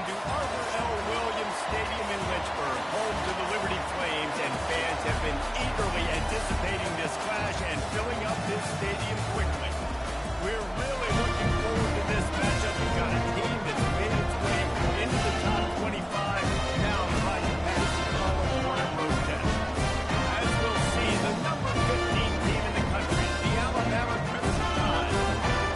to Arthur L. Williams Stadium in Lynchburg, home to the Liberty Flames, and fans have been eagerly anticipating this clash and filling up this stadium quickly. We're really looking forward to this matchup. We've got a team that's made its way into the top 25, now trying to pass the Colin Warner road test. As we'll see, the number 15 team in the country, the Alabama Crimson Tide,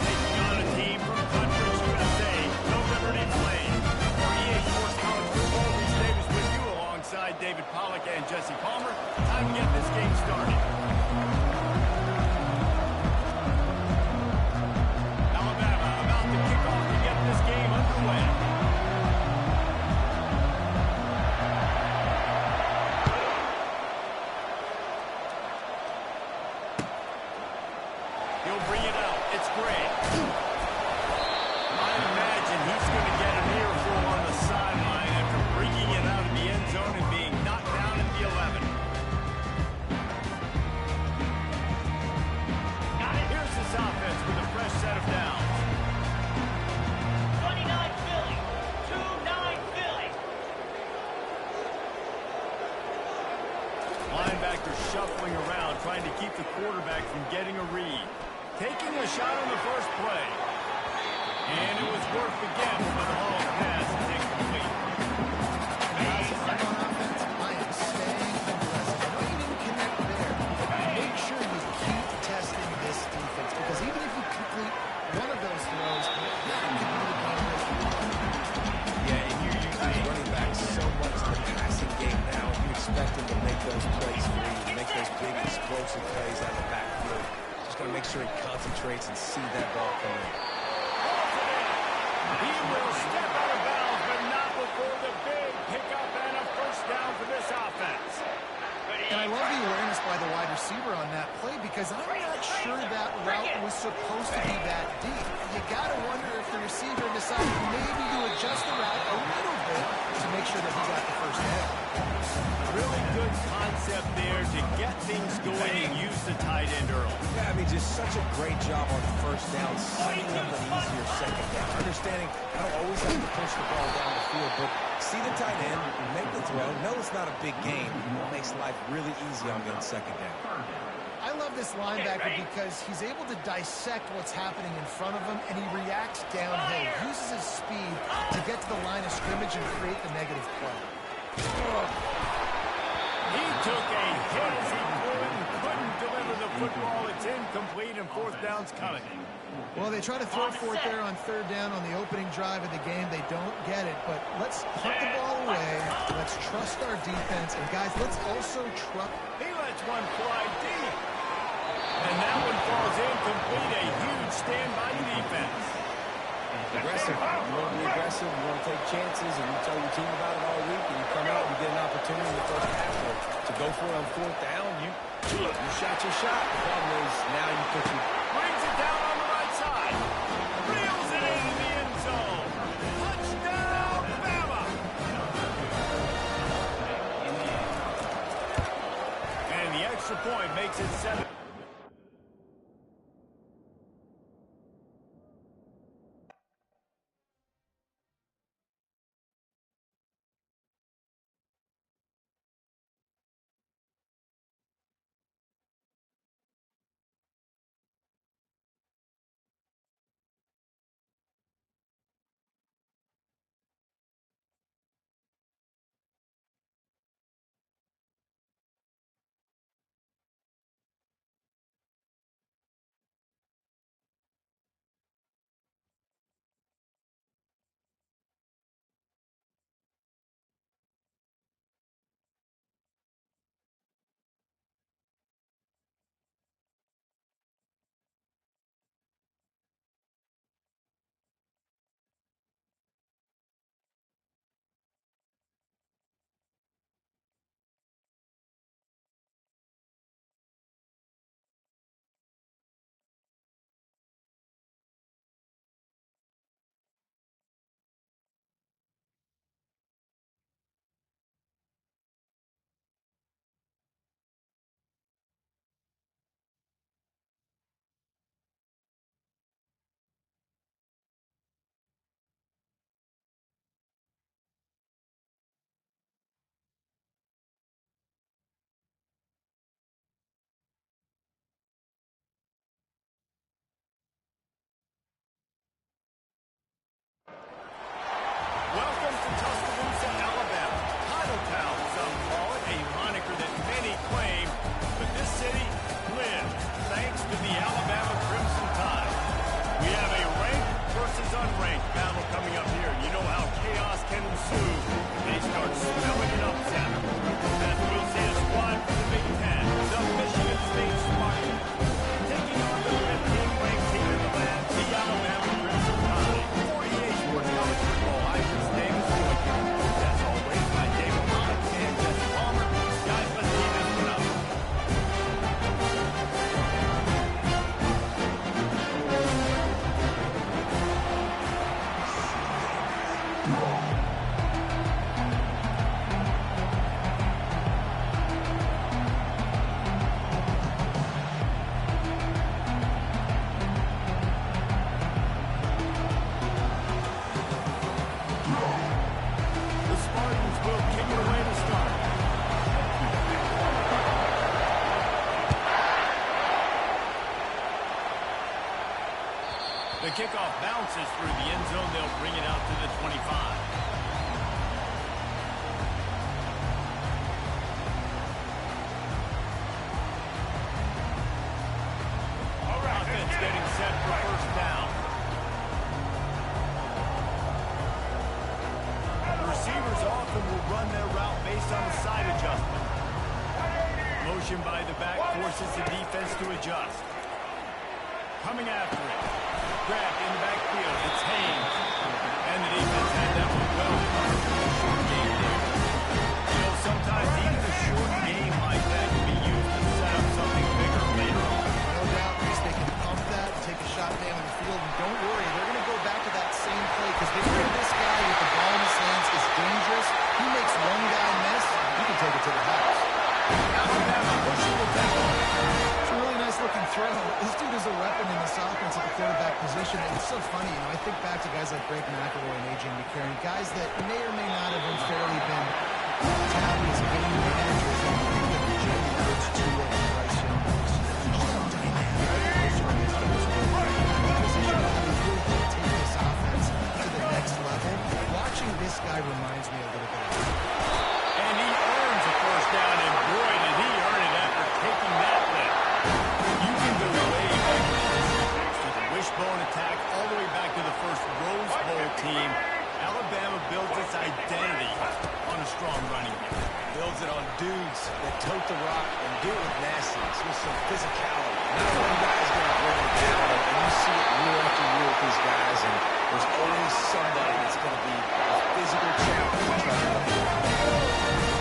taking on a team from Conference USA, the Liberty Flames. For EA Sports College Football, Reese Davis with you alongside David Pollack and Jesse Palmer. Time to get this game started. Alabama about to kick off to get this game underway. He'll bring it out. It's great. I imagine he's going to get an earful on the sideline after bringing it out of the end zone and being knocked down at the 11. Here's this offense with a fresh set of downs. 29 Philly, 2-9 Philly. Linebacker shuffling around, trying to keep the quarterback from getting a read. Taking a shot on the first play. And it was worth the gamble, but the long pass is incomplete. Guys, if I'm on offense, I am staying aggressive. I know you didn't connect there, but make sure you keep testing this defense, because even if you complete one of those throws, that could be the game. Yeah, and you're using running back so much in the passing game now. You expect him to make those plays for you, to make those big explosive plays out of the backfield. Just got to make sure he concentrates and see that ball come in. He will step out of bounds, but not before the big pickup and a first down for this offense. And I love the awareness by the wide receiver on that play, because I'm not sure that route was supposed to be that deep. You got to wonder if the receiver decided maybe to adjust the route a little bit to make sure that he got the first down. Really good concept there to get things going and use the tight end early. Yeah, I mean, just such a great job on first down, setting up an easier second down. Understanding I don't always have to push the ball down the field, but see the tight end, make the throw. No, it's not a big game. It makes life really easy on getting second down. I love this linebacker because he's able to dissect what's happening in front of him, and he reacts downhill. He uses his speed to get to the line of scrimmage and create the negative play. He took a hit as he flew it and couldn't deliver the football. It's incomplete and fourth down's coming. Well, they try to throw for it there on third down on the opening drive of the game. They don't get it, but let's punt the ball away. Let's trust our defense. And, guys, let's also trust. He lets one fly deep. And that one falls incomplete. A huge stand by the defense. Aggressive. You want to be aggressive. You want to take chances, and you tell your team about it all week, and you come out and you get an opportunity in the first half to go for it on fourth down. You shot your shot. The problem is now you put your... Brings it down on the right side. Reels it into the end zone. Touchdown, Bama! And the extra point makes it 7. kickoff bounces through the end zone. They'll bring it out to the 25. Offense getting set for first down. Receivers often will run their route based on the side adjustment. Motion by the back forces the defense to adjust. Coming after it. Grabbed in the backfield. It's Haynes. And the defense had that one well covered for a short game there. You know, sometimes even a short game like that can be used to set up something bigger later on. No doubt, Chris, they can pump that and take a shot down the field. And don't worry, they're going to go back to that same play because they know this guy with the ball in his hands is dangerous. He makes one guy miss, you can take it to the house. Alabama pushing the tempo. It's a really nice looking throw. This dude is a weapon in this offense at the quarterback position. And it's so funny, you know, I think back to guys like Greg McElroy and A.J. McCarron, guys that may or may not have unfairly been touted as game managers. And I think that Jalen Hurts, Tua, and Bryce Young are just dynamic. Position how they really can take this offense to the next level. Watching this guy reminds me a little bit of that. And he earns a first down, and boy, did he earn it after taking that lift. You can go way back to the wishbone attack, all the way back to the first Rose Bowl team. Alabama builds its identity on a strong running game. Builds it on dudes that tote the rock and do it with nastiness, with some physicality. Not one guy is going to bring them down, and you see it year after year with these guys, and there's always somebody that's going to be a physical challenge to try to win.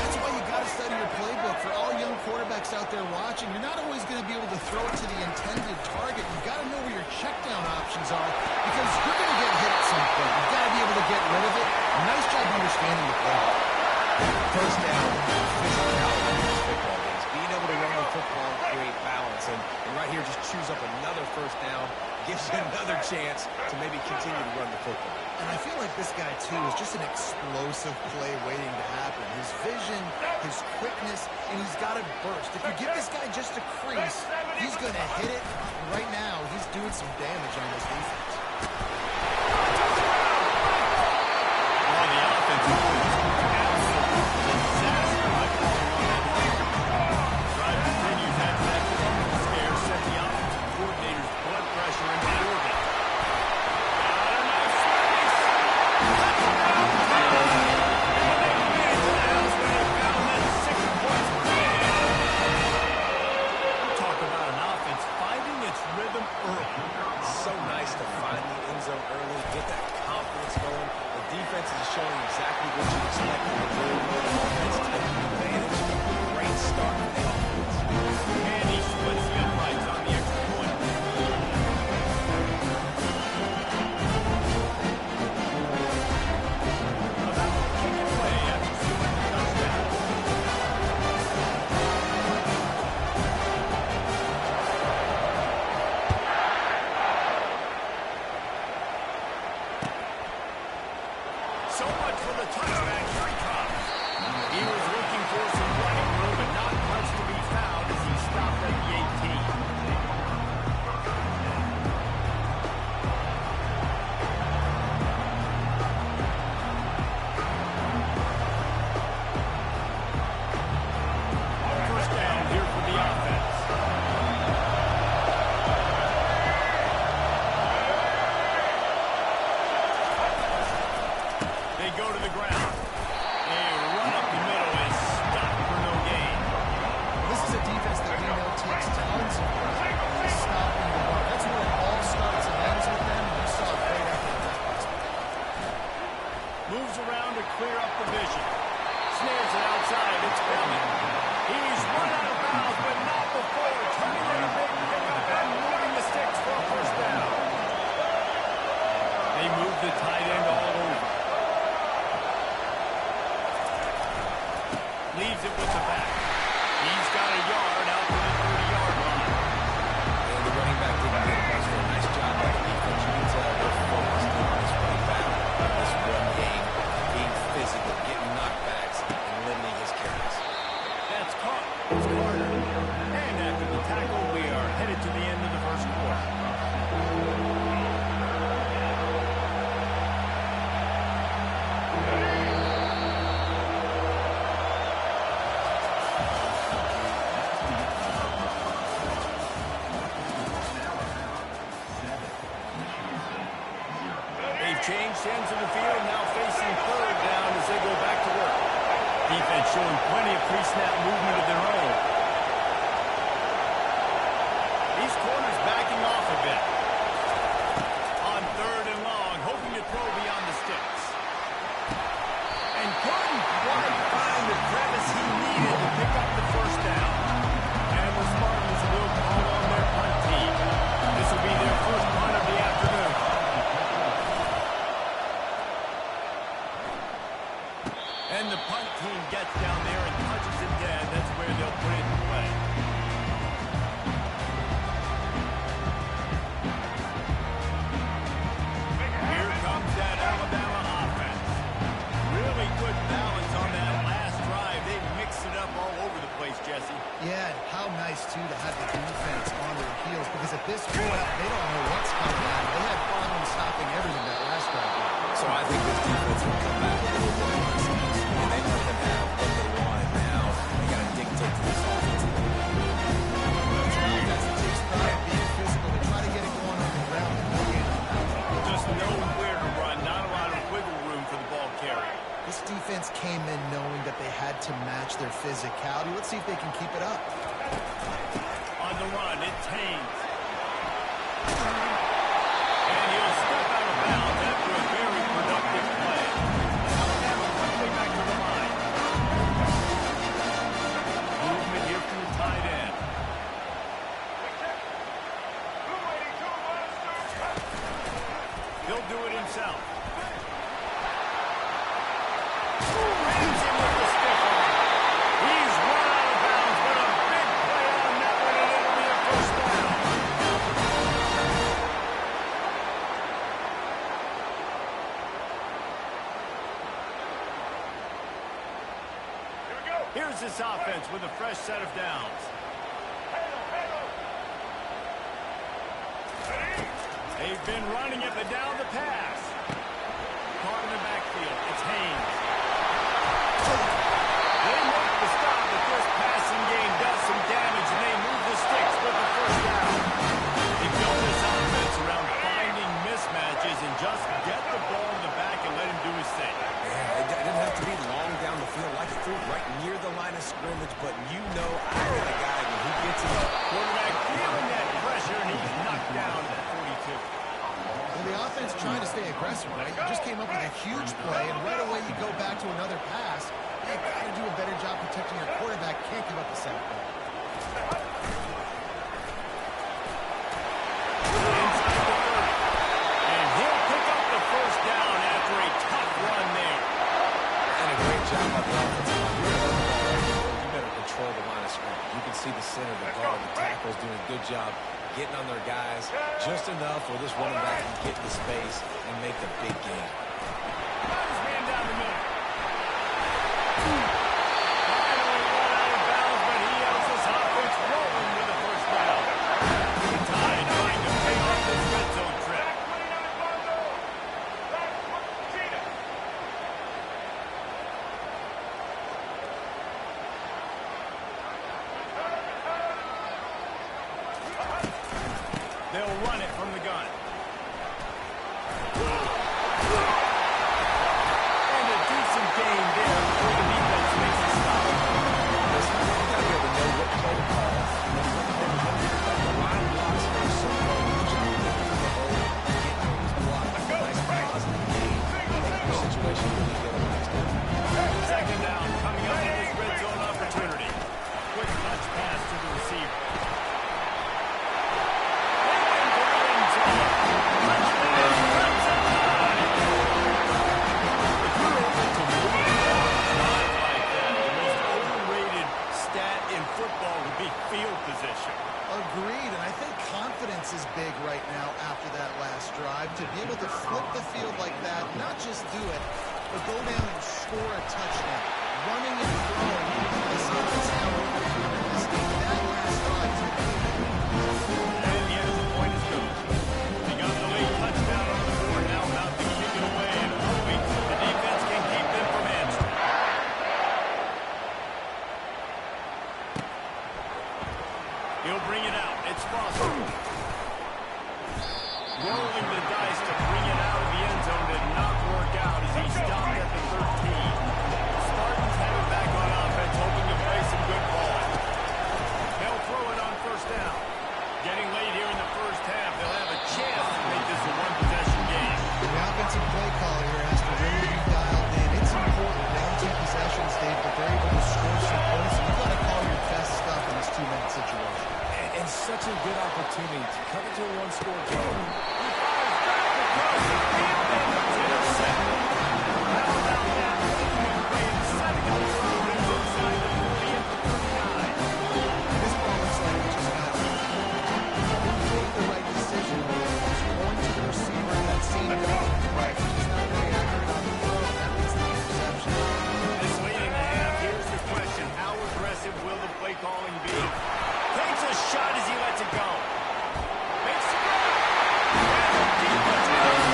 That's why you got to study your playbook. For all young quarterbacks out there watching, you're not always going to be able to throw it to the intended target. You've got to know where your check down options are because you're going to get hit at some point. You've got to be able to get rid of it. Nice job understanding the playbook. First down, physicality in these football games. Being able to run the football and create balance. And right here, just choose up another first down. Gives you another chance to maybe continue to run the football. And I feel like this guy, too, is just an explosive play waiting to happen. His vision, his quickness, and he's got to burst. If you give this guy just a crease, he's going to hit it. And right now, he's doing some damage on this defense. Well, the offense is absolute disaster by falling on that field. Drive continues after that scare set the offensive coordinator's blood pressure into orbit. Got a nice space. Touchdown, Taylor. And they made it to the house when they found that 6 points per game. You talk about an offense finding its rhythm early. So nice to find the end zone early, get that confidence going. The defense is showing exactly what you expect from a really good offense, taking advantage. Great start for the offense. And he splits the uprights on the extra point. About to kick it away after scoring the touchdown. So much for the touchback. Here he comes. He was looking for some running room, but not much to be found as he stopped at the 18. First down here for the offense. They go to the ground. A run up the middle is stopped for no gain. This is a defense that we know takes tons of pride in stopping the run. That's where it all starts and ends with them, and you saw a great effort at that prospect. Moves around to clear up the vision. Snares it outside. It's Bellman. He's run out of bounds, but not before turning in a big pickup and moving the sticks for a first down. They move the tight end all over. Leaves it with the back. He's got a yard out to the 30-yard line. And the running back didn't get pressure. Nice job by the defense. You can tell they're focused on this running back, this run game, being physical, getting knockbacks, and limiting his carries. That's caught. It's Carter. And after the tackle, we are headed to the end of the first quarter. Change ends of the field, now facing third down as they go back to work. Defense showing plenty of pre-snap movement of their own. These corners backing off a bit. On third and long, hoping to throw beyond the sticks. And couldn't quite find the crevice he needed to pick up the first down. And the Spartans will call on their punt team. This will be their first punt of the afternoon. And the punt team gets down there and touches it dead. That's where they'll put it in play. Here comes that Alabama offense. Really good balance on that last drive. They mixed it up all over the place, Jesse. Yeah, and how nice, too, to have the defense on their heels, because at this point, they don't know what's coming at them. They had problems stopping everything that last drive. So I think this defense will come back with a little bit more instincts. And they let them have what they want, and now they got to dictate to this offense. It's an offense that takes pride in being physical. They try to get it going on the ground and no gain on that. Just nowhere to run. Not a lot of wiggle room for the ball carrier. This defense came in knowing that they had to match their physicality. Let's see if they can keep it up. On the run, it's Haynes. And he'll step out of bounds after a very productive play. Alabama quickly back to the line. Movement here from the tight end. He'll do it himself. Rams him with the stiff arm. He's run out of bounds, but a big play on that one, and it'll be a first down. Here's this offense with a fresh set of downs. They've been running it, but down the pass. Caught in the backfield. It's Haynes. They make the stop, but this passing game does some damage, and they move the sticks with the first down. They built this offense around finding mismatches and just get the ball in the back and let him do his thing. Yeah, it didn't have to be long down the field. Like it threw right near the line of scrimmage, but you know I got a guy when he gets in. Quarterback feeling that pressure, and he's knocked down at 42. Well, the offense trying to stay aggressive, right? You just came up with a huge play, and right away you go back to another pass. You got to do a better job protecting your quarterback. Can't give up the sack. Inside the 30. And he'll pick up the first down after a tough run there. And a great job by the offensive line. You better control the line of scrimmage. You can see the center, the guard, the tackles doing a good job getting on their guys just enough where this running back can get the space and make a big game. Got his man down the middle. Finally run out of bounds, but he has this offense rolling with the first down. Tide trying to pay off this red zone trip. They'll run it from the gun. And a decent gain there before the defense makes a stop. Listen, you got to be able to know what play to call. The line blocks are so low. Good job looking for the hole, getting on his block. Nice positive gain. Your situation really get a nice down. Second down coming up in this red zone opportunity. Quick touch pass to the receiver. Football would be field position. Agreed, and I think confidence is big right now after that last drive. To be able to flip the field like that, not just do it, but go down and score a touchdown. Running and throwing. This offense now over to this game. That last drive to me. And yes, the point is good. They got the late touchdown on the board, now about to kick it away and hoping the defense can keep them from answering. He'll bring it out. It's Foster. Rolling the dice to bring it out of the end zone did not work out as he stopped at the 13. Spartans have it back on offense, hoping to play some good ball. They'll throw it on first down. Getting late here in the first half, they'll have a chance to make this a one-possession game. The offensive play call here has to really be dialed in. It's important, down 2 possessions, Dave, but they're able to score some points. You've got to call your best stuff in this 2-minute situation. And such a good opportunity to come into a one-score game. He fires back across the field, and it's intercepted. How about that? Making play and setting up the offense inside the 40 at the 39. This ball looks like it just got the right decision. Just going to the receiver in that seam going. Right. He's not very accurate on the throw, and that leads to the interception. This late in the half, here's the question. How aggressive will the play calling be? Takes a shot as he lets it go. Makes the grab. And the defense goes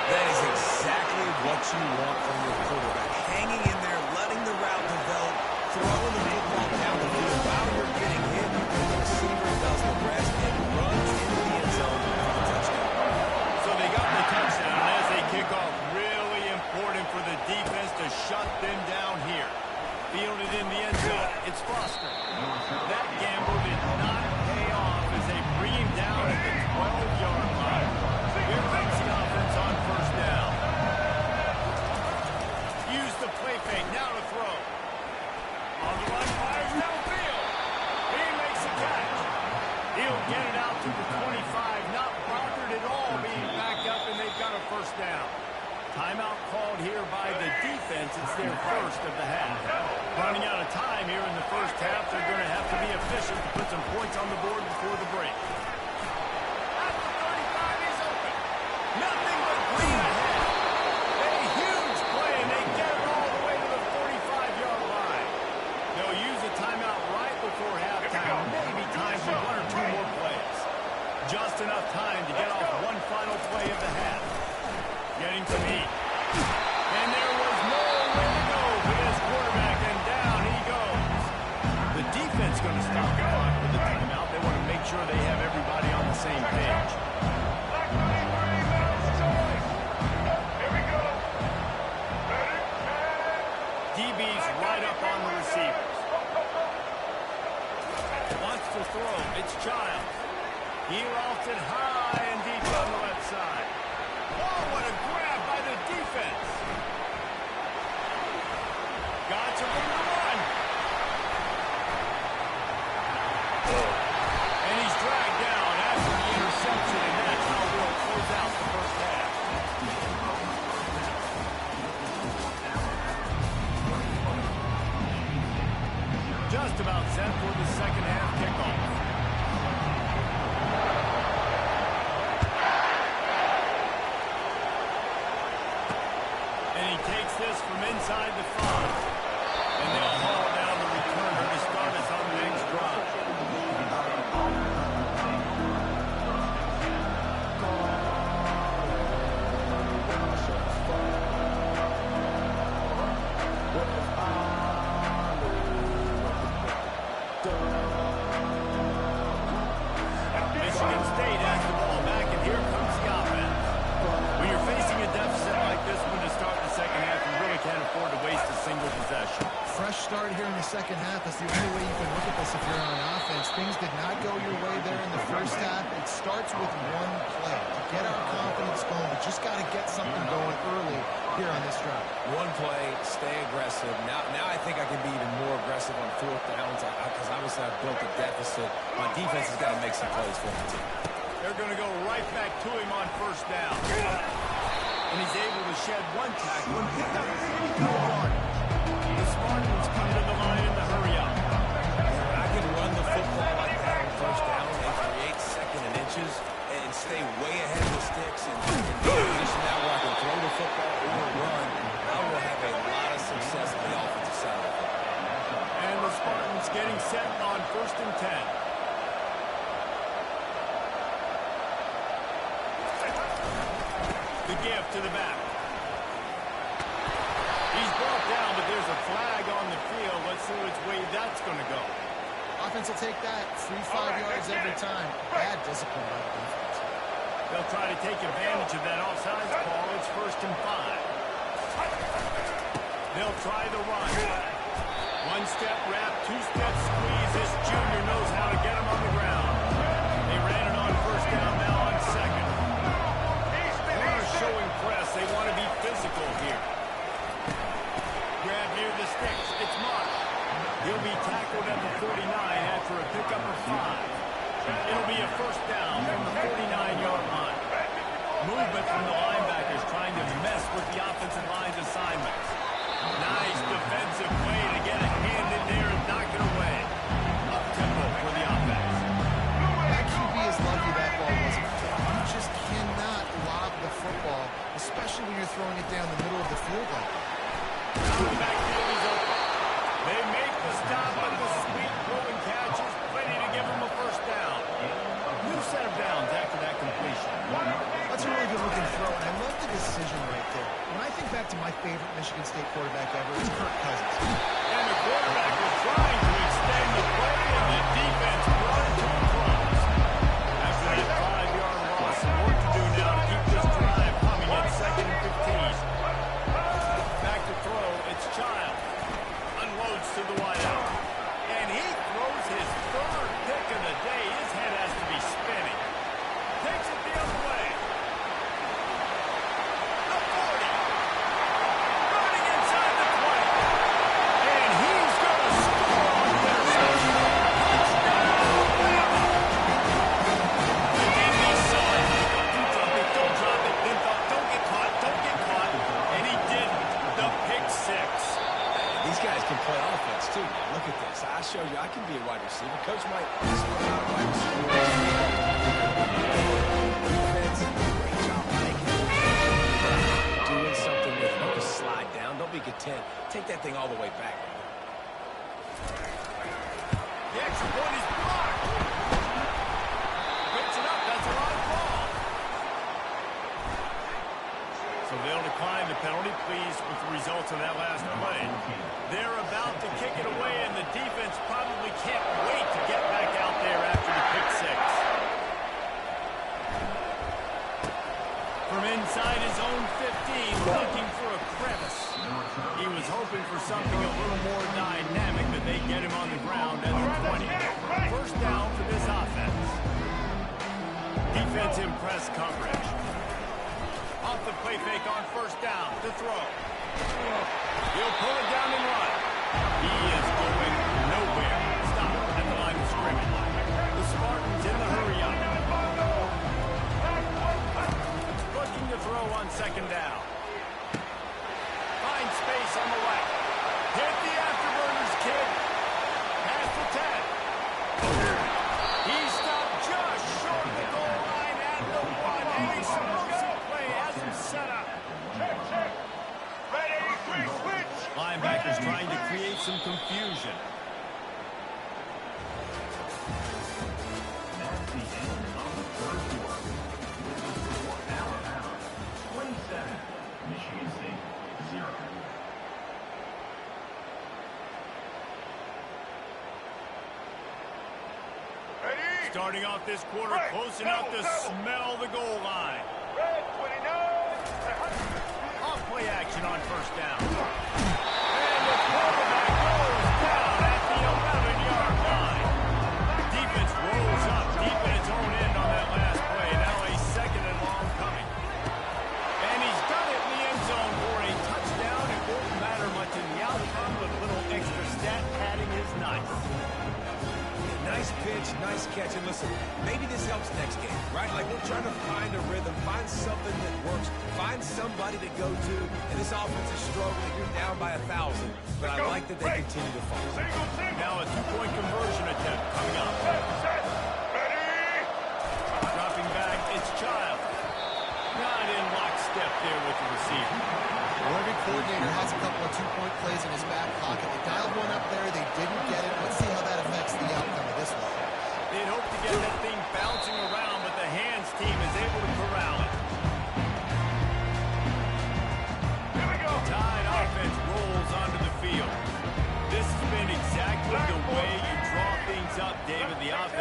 That is exactly what you want from your quarterback. Hanging in there, letting the route develop, throwing the football down the field. While you're getting hit, the receiver does the rest and runs into the end zone for the touchdown. So they got the touchdown, and as they kick off, really important for the defense to shut them down here. Fielded in the end zone. It's Foster. That gamble did not pay off as they bring him down at the 12-yard line. Here comes the offense on first down. Use the play fake. Now to throw. On the run, fires downfield. He makes a catch. He'll get it out to the 25. Not bothered at all being backed up, and they've got a first down. Timeout called here by the defense. It's their first of the half. Running out of time here in the first half. They're going to have to be efficient to put some points on the board before the break. At the 35, he's open. Nothing but green ahead. A huge play, and they get it all the way to the 45-yard line. They'll use a timeout right before halftime. Maybe time for 1 or 2 more plays. Just enough time to get off one final play of the half. Getting some heat. And there was nowhere to go for this quarterback, and down he goes. The defense going to stop the clock with the timeout. They want to make sure they have everybody on the same page. DB's right up on the receivers. Wants to throw. It's Childs. He lofts it high and deep on the left side. Oh, what a grab by the defense. Got some room to run. And he's dragged down after the interception, and that's how we'll close out the first half. Just about set for the second half kickoff. Takes this from inside the 5. And they'll haul down the returner to start us on the next drive. Michigan State has the ball back, and here comes the offense. When you're facing a deficit like this one to start the second half, you really can't afford to waste a single possession. Fresh start here in the second half. That's the only way you can look at this if you're on offense. Things did not go your way there in the first half. It starts with one play. To get our confidence going, we just got to get something going early here on this drive. One play, stay aggressive. Now I think I can be even more aggressive on 4th downs because obviously I've built a deficit. My defense has got to make some plays for the team. They're going to go right back to him on first down. And he's able to shed one tackle and pick up 82 yards. The Spartans come to the line in the hurry-up. I can run the football like that on first down and create second and inches and stay way ahead of the sticks and be in a position now where I can throw the football or run. I will have a lot of success on the offensive side of the football. And the Spartans getting set on 1st and 10. The give to the back. He's brought down, but there's a flag on the field. Let's see which way that's going to go. Offense will take that. Free 5 yards every time. Bad discipline by the defense. They'll try to take advantage of that offsides call. It's 1st and 5. They'll try the run. One-step wrap, two-step squeeze. This junior knows how to get him on the ground. They ran it on 1st down, now on 2nd. Corner showing press. They want to be physical here. Grab near the sticks. It's Mott. He'll be tackled at the 49 after a pickup of 5. It'll be a 1st down from the 49-yard line. Movement from the linebackers trying to mess with the offensive line's assignments. Nice defensive play to get a hand in there and knock it away. Up-tempo for the offense. That QB is lucky that ball wasn't fit. You just cannot lob the football, especially when you're throwing it down the middle of the field like that. Now the backfield is open. They make the stop on the sweet throwing catches, plenty to give them a 1st down. New set of downs after that completion. That's a really good-looking throw, and I love the decision right there. When I think back to my favorite Michigan State quarterback ever, it's Kirk Cousins. And the quarterback was trying to extend the play, and the defense brought it to a close. After that 5-yard loss, some work to do now to keep this drive humming at 2nd and 15. Back to throw, it's Child. Unloads to the wideout. And he throws his 3rd pick of the day. His head has to be spinning. Takes it the other way. The 40. Running inside the 20. And he's going to score on the interception. Touchdown, Alabama. Again, he saw it. Don't drop it. Then thought, don't get caught. Don't get caught. And he didn't. The pick 6. These guys can play offense, too. Look at this. I showed you I can be a wide receiver. Coach might split out a wide receiver. Defense, great job of making it. Doing something with it. Don't just slide down. Don't be content. Take that thing all the way back. The extra point is blocked. Picks it up. That's a live ball. So they'll decline the penalty, pleased with the results of that last play. They're about to kick it away, and the defense probably can't wait to get back out there after the pick 6. From inside his own 15, looking for a crevice. He was hoping for something a little more dynamic, but they get him on the ground at the 20. 1st down for this offense. Defense in press coverage. Off the play fake on 1st down to throw. He'll pull it down and run. He is going nowhere. Stop at the line of scrimmage. The Spartans in the hurry up. Looking to throw on 2nd down. Find space on the right. Hit the afterburners, kid. Pass the 10. He stopped just short of the goal line at the 1. And he's explosive play has him set up. Check. Ready, switch. Linebackers trying to create some confusion. That's the end of the 3rd quarter. For Alabama, 27, Michigan State, 0. Starting off this quarter, close enough to smell the goal line. Off play action on 1st down. And the quarterback goes down at the 11-yard line. Defense rolls up deep in its own end on that last play. Now a 2nd and long coming. And he's done it in the end zone for a touchdown. It won't matter much in the outcome, but a little extra stat padding is nice. Nice pitch, nice catch. And listen, maybe this helps next game, right? Like we're trying to find a rhythm, find something that works, find somebody to go to. And this offense is struggling. You're down by 1,000, but I like that they continue to fall. Now a 2-point conversion attempt coming up. Dropping back, it's Child. Not in lockstep there with the receiver. Well, every coordinator has a couple of 2-point plays in his back pocket. They dialed one up there. They didn't get it. Let's see how that affects the outcome of this one. They'd hope to get that thing bouncing around, but the hands team is able to corral it. Here we go. Tide offense rolls onto the field. This has been exactly the way you draw things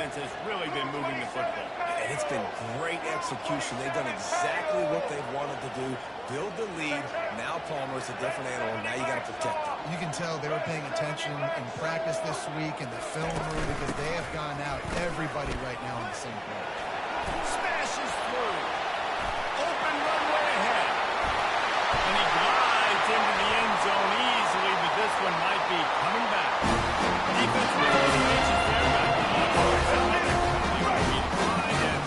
offense has really been moving the football. And it's been great execution. They've done exactly what they've wanted to do. Build the lead. Now Palmer's a different animal. Now you got to protect it. You can tell they were paying attention in practice this week in the film room because they have gone out everybody right now on the same page. Smashes through. Open runway ahead. And he glides into the end zone easily, but this one might be coming back. Defense retaliation there. Got the ball outside. He might be behind and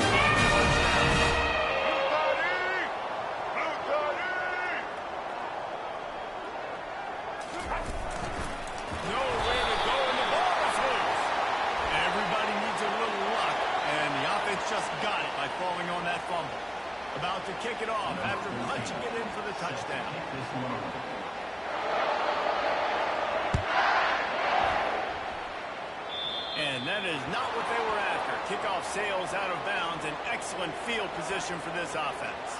nowhere to go, and the ball is loose. Everybody needs a little luck, and the offense just got it by falling on that fumble. About to kick it off after punching it in for the touchdown. And that is not what they were after. Kickoff sails out of bounds, an excellent field position for this offense.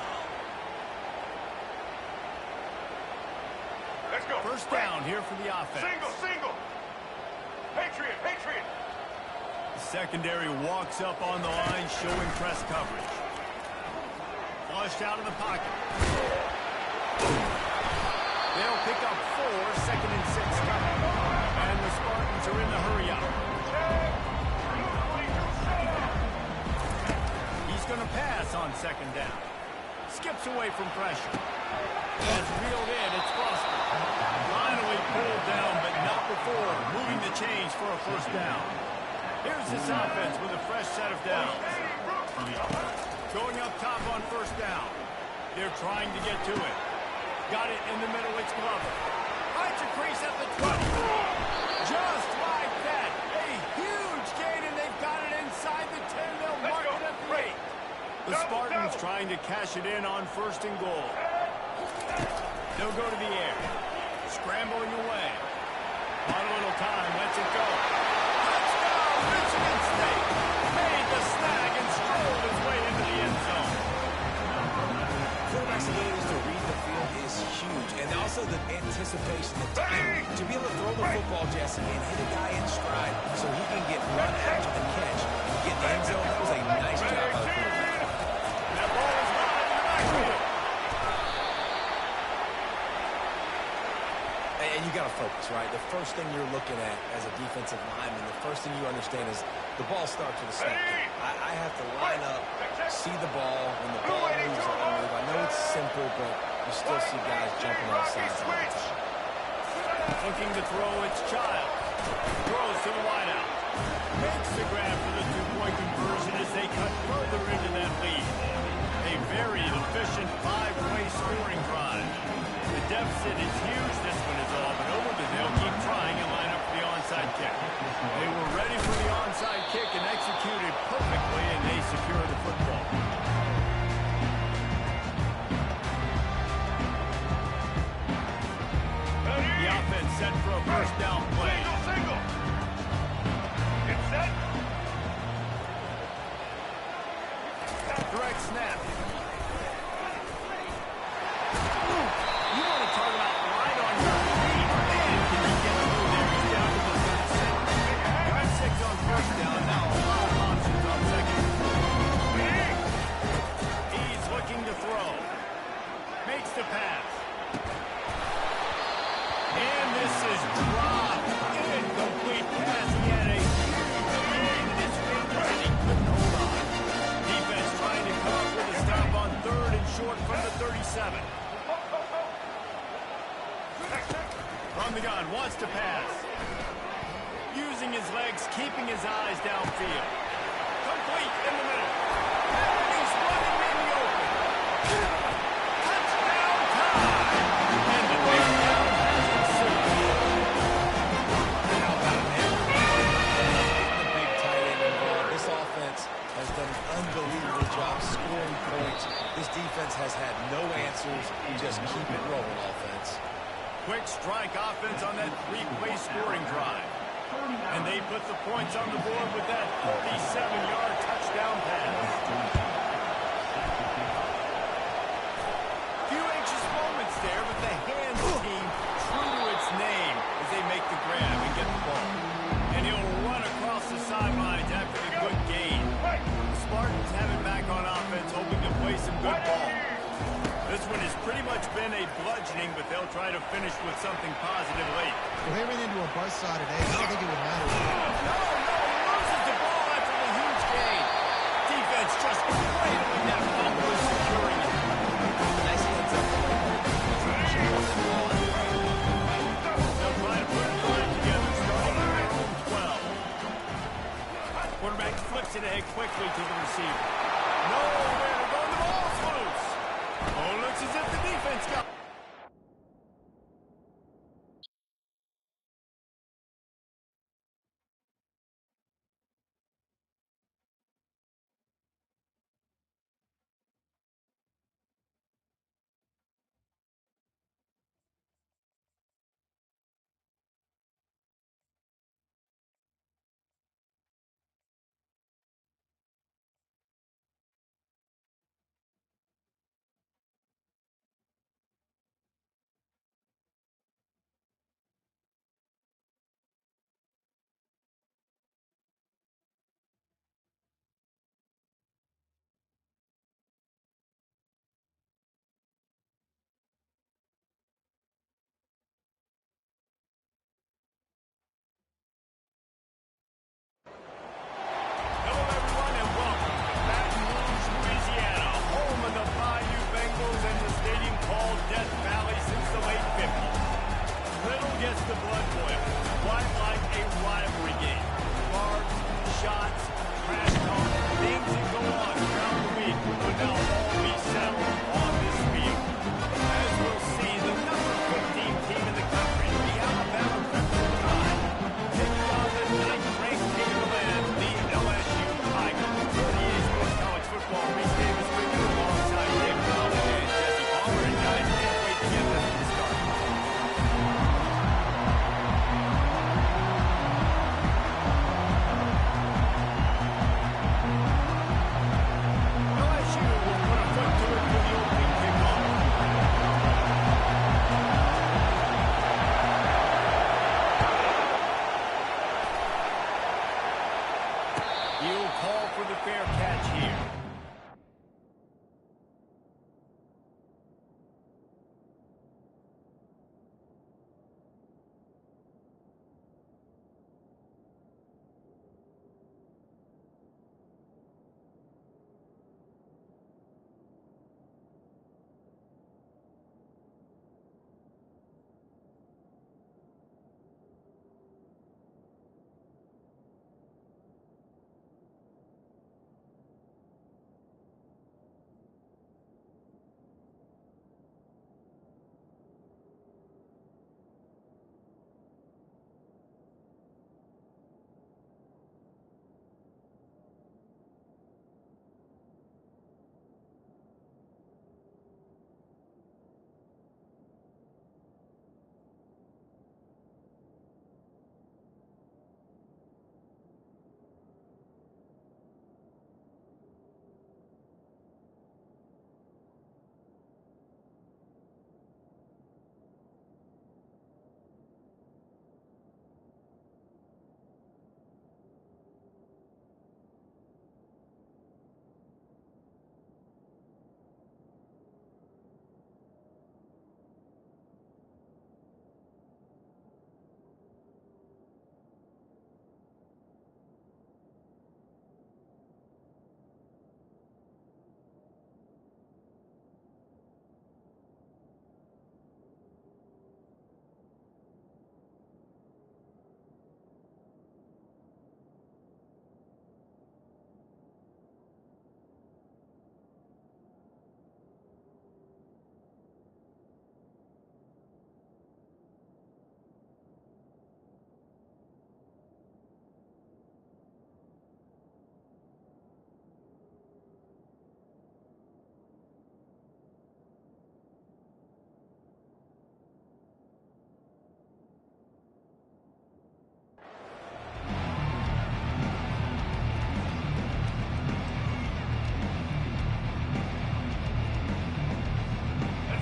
Let's go. First down here for the offense. Single. Patriot. The secondary walks up on the line, showing press coverage. Flushed out of the pocket. They'll pick up 4, 2nd and 6 coming. And the Spartans are in the hurry up. He's going to pass on 2nd down. Skips away from pressure. Has reeled in, it's Foster. Finally pulled down, but not before moving the chains for a first down. Here's this offense with a fresh set of downs. Going up top on first down. They're trying to get to it. Got it in the middle, it's Glover. Finds a crease at the 20. Just like that. A huge gain, and they've got it inside the 10. They'll mark it at the 8. The Spartans trying to cash it in on 1st and goal. They'll go to the air. Scrambling away. Not a little time, lets it go. Touchdown, Michigan State. Made the snag and strolled his way into the end zone. Quarterback's ability to read the field is huge. And also the anticipation, the time to be able to throw the football, Jesse, and hit a guy in stride so he can get run after the catch and get in the end zone. That was a nice job by the quarterback. That ball is wide in the backfield. And you got to focus, right? The first thing you're looking at as a defensive lineman, the first thing you understand is the ball starts with a snap kick. I have to line up, see the ball, when the ball moves or move. I know it's simple, but you still see guys jumping off sides all the time. Looking to throw, it's Child. Throws to the wideout. Makes the grab for the 2-point conversion as they cut further into that lead. A very efficient 5-play scoring drive. The deficit is huge. This one is all but over, but they'll keep trying and line up for the onside kick. They were ready for the onside kick and executed perfectly, and they secure the football. The offense set for a first down play. Single. It's set. Direct snap. You want to talk about right on your feet. Man, can he get through there? He's down to the 36. Got 6 on first down. Now a lot of options on 2nd. He's looking to throw. Makes the pass. And this is dropped. Incomplete pass. He had a huge lead in his fingers, and he couldn't hold on. Defense trying to come up with a stop on 3rd and short from the 37. From the gun, wants to pass. Using his legs, keeping his eyes downfield. Complete in the middle. And he's running in the open. Touchdown time! And the big down has ensued. How about him? Getting the big tight end involved. This offense has done an unbelievable job scoring points. This defense has had no answers. Just keep it rolling, offense. Quick strike offense on that 3-play scoring drive. And they put the points on the board with that 47-yard touchdown pass. Few anxious moments there, but the hands team true to its name as they make the grab and get the ball. And he'll run across the sidelines after the good anything, but they'll try to finish with something positive late. Well, they ran into a buzzsaw today. I don't think it would matter. No, he loses the ball after the huge gain. Defense just cradling that fumble and securing it. Nice hands up. They'll try to put a line together, starting on their own 12. Quarterback flips it ahead quickly to the receiver. Nowhere to go, the ball's loose. Oh, looks as if the defense got... Hello, everyone, and welcome to Baton Rouge, Louisiana, home of the Bayou Bengals and the stadium called Death Valley since the late 50s. Little gets the blood boil, quite like a rivalry game. Sparks, shots, trash talk, things that go on throughout the week would now all be settled on this field. As we'll see, the number 15 team in the country, the Alabama Crimson Tide, taking on the 9th-ranked team in the land, the LSU Tigers. EA Sports College Football Restate is with you alongside David Collins and Jesse Palmer, and guys, can't wait to get this one started. LSU will put a foot to it for the opening kickoff. He'll call for the fair catch here.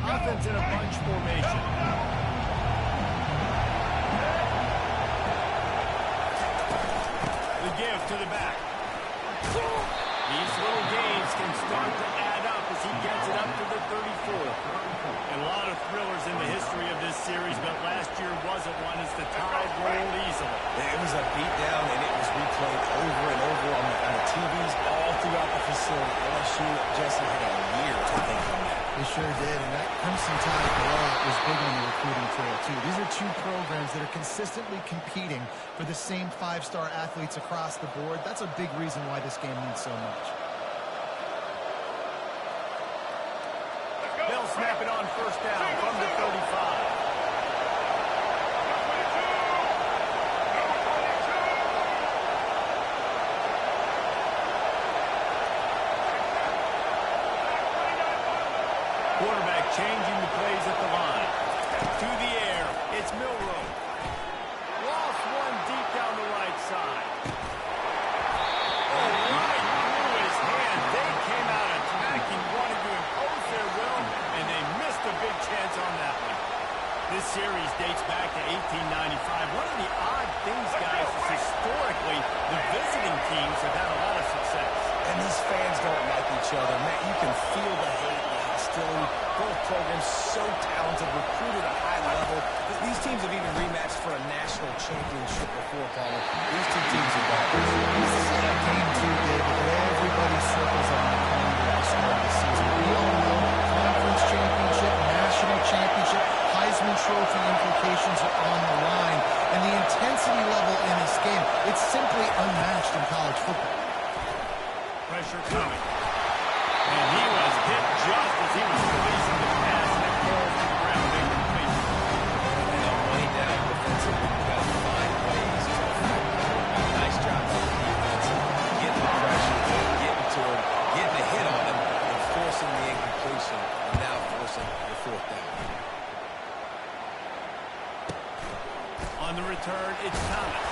Offense in a bunch formation. The give to the back. These little gains can start to add up as he gets it up to the 34. A lot of thrillers in the history of this series, but last year wasn't one as the tide rolled easily. It was a beatdown, and it was replayed over and over on the TVs all throughout the facility. LSU, Jesse, had a year to think on that. They sure did, and that Crimson Tide blowout was big on the recruiting trail, too. These are two programs that are consistently competing for the same five-star athletes across the board. That's a big reason why this game means so much. They'll snap it on first down from the 35. Quarterback changing the plays at the line. To the air, it's Milroe. Lost one deep down the right side. Oh, right through his hand. They came out attacking, wanting to impose their will, and they missed a big chance on that one. This series dates back to 1895. One of the odd things, guys, is historically the visiting teams have had a lot of success. And these fans don't like each other. Man, you can feel the hate, the hostility. Both programs so talented, recruited at a high level. These teams have even rematched for a national championship before, Paul. These two teams are dogs. This is a game, too, David, that everybody circles on the calendar at the start of the season. We all know conference championship, national championship, Heisman Trophy implications are on the line. And the intensity level in this game, it's simply unmatched in college football. Pressure coming. And he was hit just as he was releasing the pass, and it falls to the ground incomplete. And on way down defensively, you've got to find ways to affect the quarterback. Nice job on the defense. Getting the pressure, getting to him, getting a hit on him, and forcing the incompletion, and now forcing the fourth down. On the return, it's Thomas.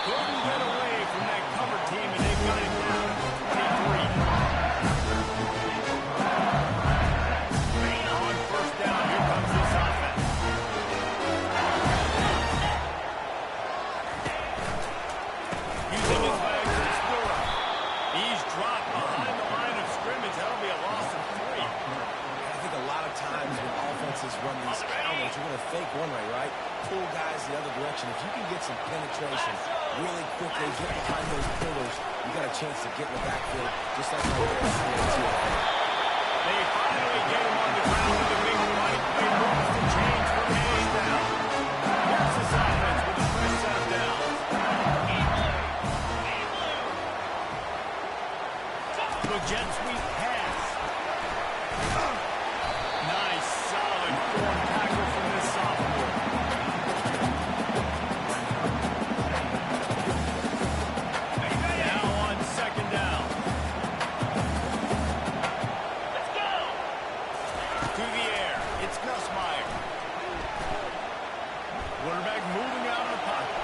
Couldn't get away from that cover team, and they've got it down to 23. On first down, here comes this offense. Using his legs to score. He's dropped behind the line of scrimmage. That'll be a loss of 3. I think a lot of times when offenses run these counters, you're going to fake one way, right? Pull guys the other direction. If you can get some penetration really quickly, get behind those pillars, you got a chance to get in the backfield, just like my They finally get him on the ground with a big run. He moves the chains for the first down. Here's this offense with a fresh set of downs. The jet sweep pass. Nice, solid form tackle from this sophomore. Now on second down. Let's go! To the air, it's Nussmeier. Quarterback moving out of the pocket.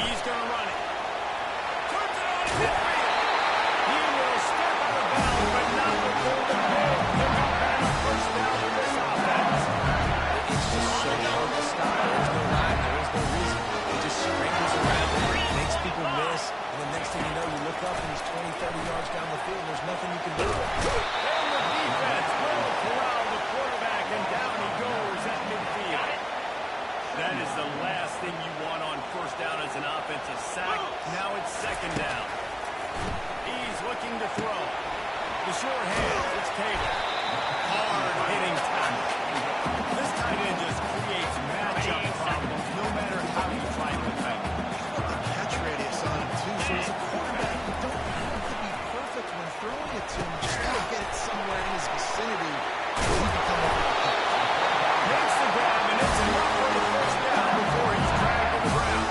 He's going to run it. Turns it on his midfield. He will step out of bounds, but not before the ball. He'll be back on first down for this offense. It's just so hard to stop. There's no rhyme. There is no reason. It just scrambles around, makes people miss, and the next thing you know, you look up and he's 20, 30 yards down the field, and there's nothing you can do. And the defense will corral the quarterback, and down he goes at midfield. That is the last thing you want on first down as an offensive sack. Now it's second down. He's looking to throw. The short hands, it's Taylor. Hard-hitting tackle. This tight end just creates matchup problems no matter how you try to attack him. The catch radius on him, too. So as a quarterback, you don't have to be perfect when throwing it to him. You just got to get it somewhere in his vicinity. So he can come up with the catch. Makes the grab, and it's enough for the first down before he's dragged to the ground.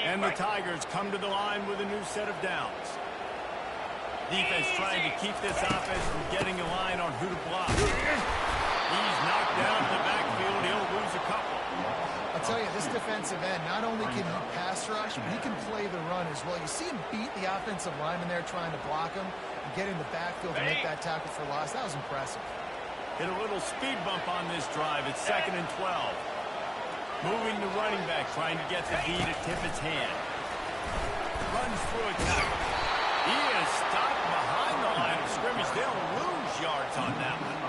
And the Tigers come to the line with a new set of downs. Defense trying to keep this offense from getting a line on who to block. He's knocked down in the backfield. He'll lose a couple. I'll tell you, this defensive end, not only can he pass rush, but he can play the run as well. You see him beat the offensive lineman there trying to block him and get in the backfield to make that tackle for loss. That was impressive. Hit a little speed bump on this drive. It's 2nd and 12. Moving the running back, trying to get the D to tip its hand. Runs through a tackle. He is stopped behind the line of scrimmage. They'll lose yards on that one.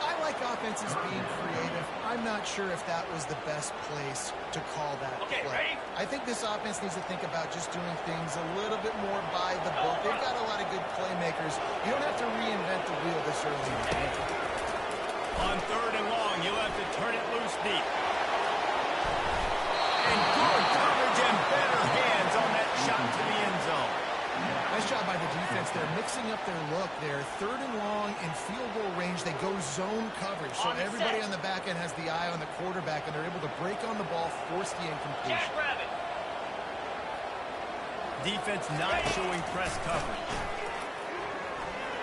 I like offenses being creative. I'm not sure if that was the best place to call that play. Ready? I think this offense needs to think about just doing things a little bit more by the book. They've got a lot of good playmakers. You don't have to reinvent the wheel this early in the game. On 3rd and long, you'll have to turn it loose deep. And good coverage and better hands on that shot to the end zone. Nice job by the defense there, mixing up their look there. 3rd and long in field goal range, they go zone coverage. So everybody on the back end has the eye on the quarterback, and they're able to break on the ball, force the incompletion. Jackrabbit. Defense not showing press coverage.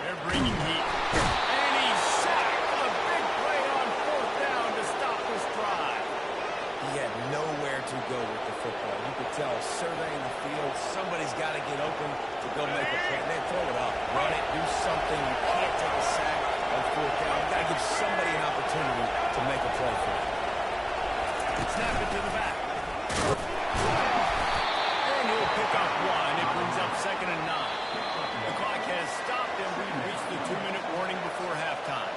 They're bringing heat. And he's sacked. A big play on 4th down to stop this drive. He had nowhere to go with the football. You could tell, surveying the field, somebody's got to get open to go make a play. They throw it up, run it, do something. You can't take a sack on 4th down. You've got to give somebody an opportunity to make a play for it. Snap it to the back. And he'll pick up 1. It brings up 2nd and 9. The clock has stopped, and we've reached the 2-minute warning before halftime.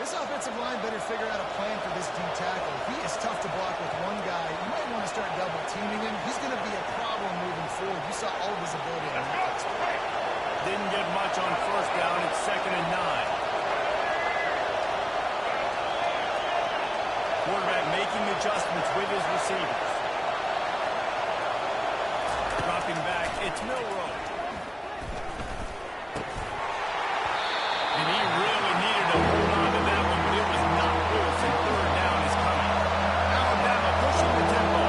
This offensive line better figure out a plan for this D tackle. He is tough to block with one guy. You might want to start double teaming him. He's going to be a problem moving forward. You saw all of his ability on that play. Didn't get much on 1st down. It's 2nd and 9. Quarterback making adjustments with his receivers. Dropping back, it's Milroe. And he really needed to hold on to that one, but it was not loose, and 3rd down is coming. Alabama pushing the tempo.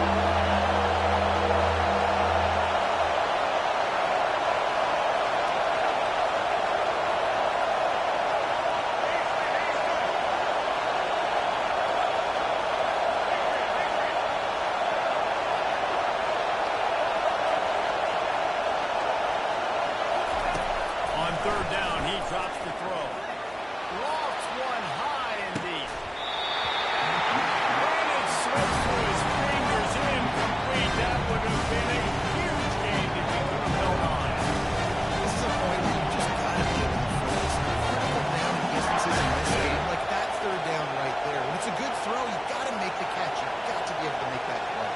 On 3rd down, he drops the throw. Lofts one high and deep. And it slips through his fingers, incomplete. That would have been a huge gain if he could have held on. This is a point where you just got to be able to focus. Critical down and distances in this game, like that 3rd down right there. When it's a good throw, you got to make the catch. You got to be able to make that play.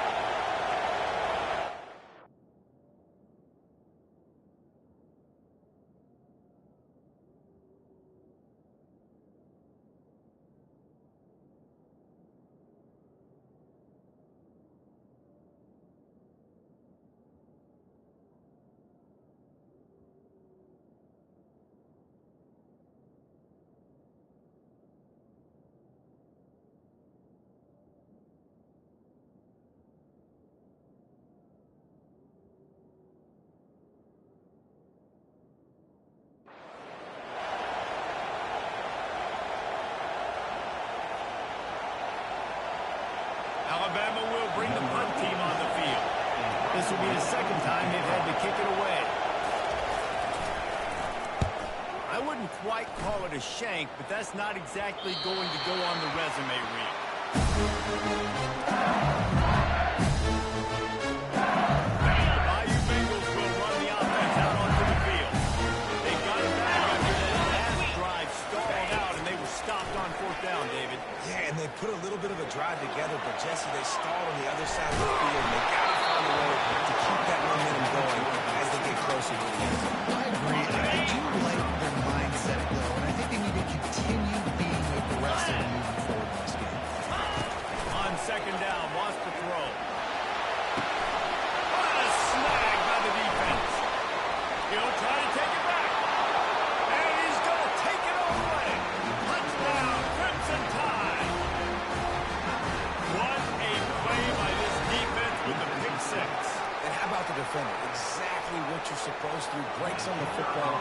Alabama will bring the punt team on the field. This will be the 2nd time they've had to kick it away. I wouldn't quite call it a shank, but that's not exactly going to go on the resume reel. The Bayou Bengals will run the offense out onto the field. They got it back after that last drive stalled out, and they were stopped on 4th down, David. Yeah, and they put a little bit of a drive together, but Jesse, they stalled on the other side of the field, and they got to find a way to keep that momentum going as they get closer to the end zone. I agree. I do like their mindset, though, and I think they need to continue being aggressive moving forward in this game. On 2nd down, wants to throw. What a snag by the defense. He'll try to take it back. And he's going to take it all the way. Touchdown, Crimson Tide. What a play by this defense with the pick six. And how about the defender? Exactly what you you're supposed to, breaks on the football,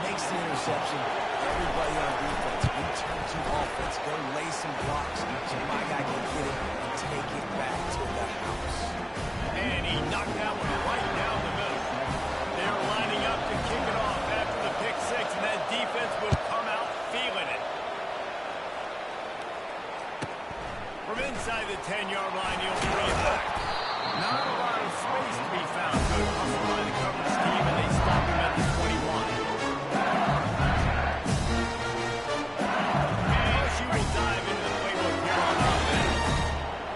makes the interception. Everybody on defense, return to offense, go lay some blocks so my guy can get it and take it back to the house. And he knocked that one right down the middle. They're lining up to kick it off after the pick six, and that defense will come out feeling it. From inside the 10-yard line, he'll bring it back. Not a lot of space to be found. Good hustle by the coverage team, and they stop him at the 21. And LSU will dive into the playbook here on offense.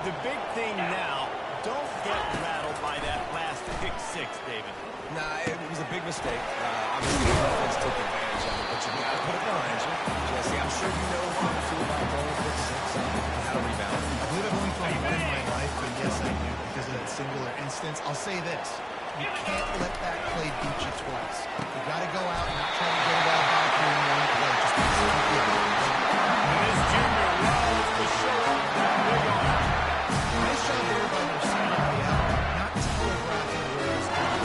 The big thing now, don't get rattled by that last pick six, David. Nah, it was a big mistake. Obviously, the offense took advantage of it, but you got to put it behind you. Jesse, I'm sure you know how to feel about going pick six and how to rebound. I believe I've only thrown one in my life, but yes, I do, because of that singular instance. I'll say this. You can't let that play beat you twice. You got to go out and not try to get it all back here in one play. Just keep it. And this junior loves to show off that big arm. Nice job there by the receiver on the out, not telegraphing where he's going.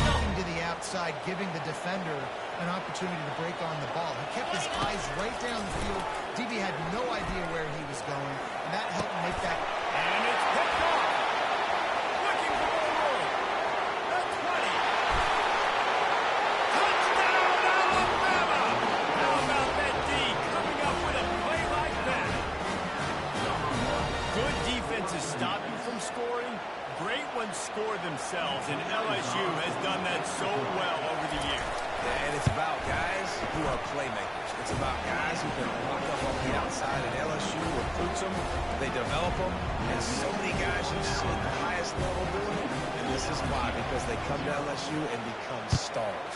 Looking to the outside, giving the defender an opportunity to break on the ball. He kept his eyes right down the field. DB had no idea where he was going, and that helped make that. And it's picked off. Looking for more room. The 20. Touchdown, Alabama! How about that D coming up with a play like that? Good defenses stop you from scoring. Great ones score themselves, and LSU has done that so well over the years. And it's about guys who are playmakers. It's about guys who've been locked up on the outside, and LSU recruits them, they develop them, and so many guys you see at the highest level doing it. And this is why, because they come to LSU and become stars.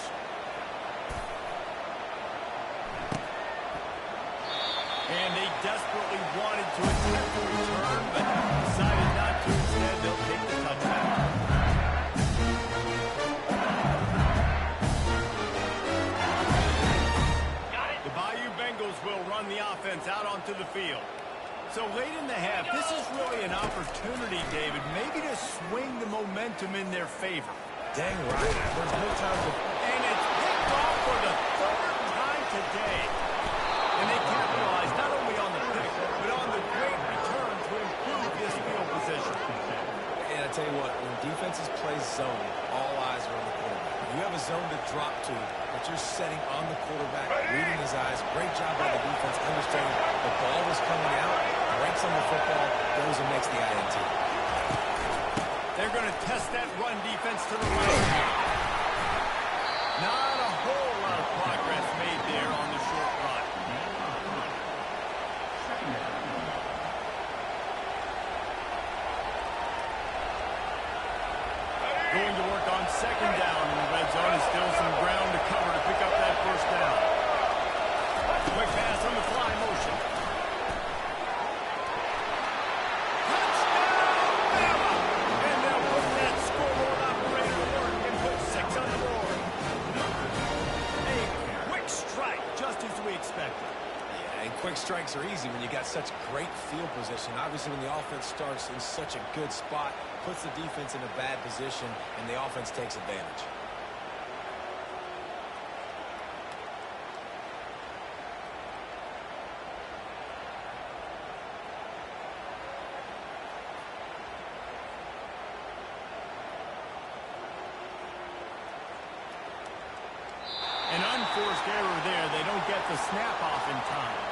And they desperately wanted to attempt a return, but decided not to. Instead, they'll take the touchdown. The Bayou Bengals will run the offense out onto the field. So late in the half, this is really an opportunity, David, maybe to swing the momentum in their favor. Dang right. There's no time to... And it's picked off for the third time today. And they capitalize not only on the pick, but on the great return to improve this field position. And I tell you what, when defenses play zone, all eyes are on the quarterback. You have a zone to drop to, but you're setting on the quarterback, reading his eyes. Great job by the defense, understanding the ball was coming out, breaks on the football, goes and makes the INT. They're going to test that run defense to the right. Not a whole lot of progress made there on the short run. Going to work on second down in the red zone. Is still some ground to cover to pick up that first down. Quick pass on the fly motion. Touchdown, Bama! And they'll put that scoreboard operator to work and put 6 on the board. A quick strike, just as we expected. And quick strikes are easy when you got such great field position. Obviously, when the offense starts in such a good spot, puts the defense in a bad position, and the offense takes advantage. An unforced error there. They don't get the snap off in time.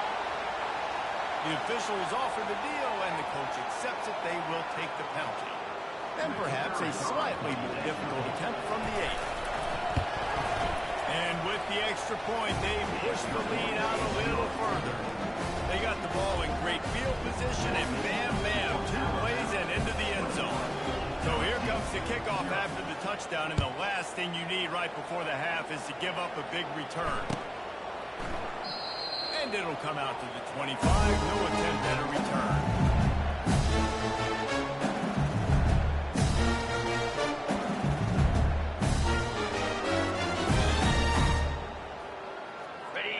The officials offer the deal, and the coach accepts it. They will take the penalty. And perhaps a slightly more difficult attempt from the 8. And with the extra point, they push the lead out a little further. They got the ball in great field position, and bam, bam, 2 plays and into the end zone. So here comes the kickoff after the touchdown, and the last thing you need right before the half is to give up a big return. And it'll come out to the 25. No attempt at a return.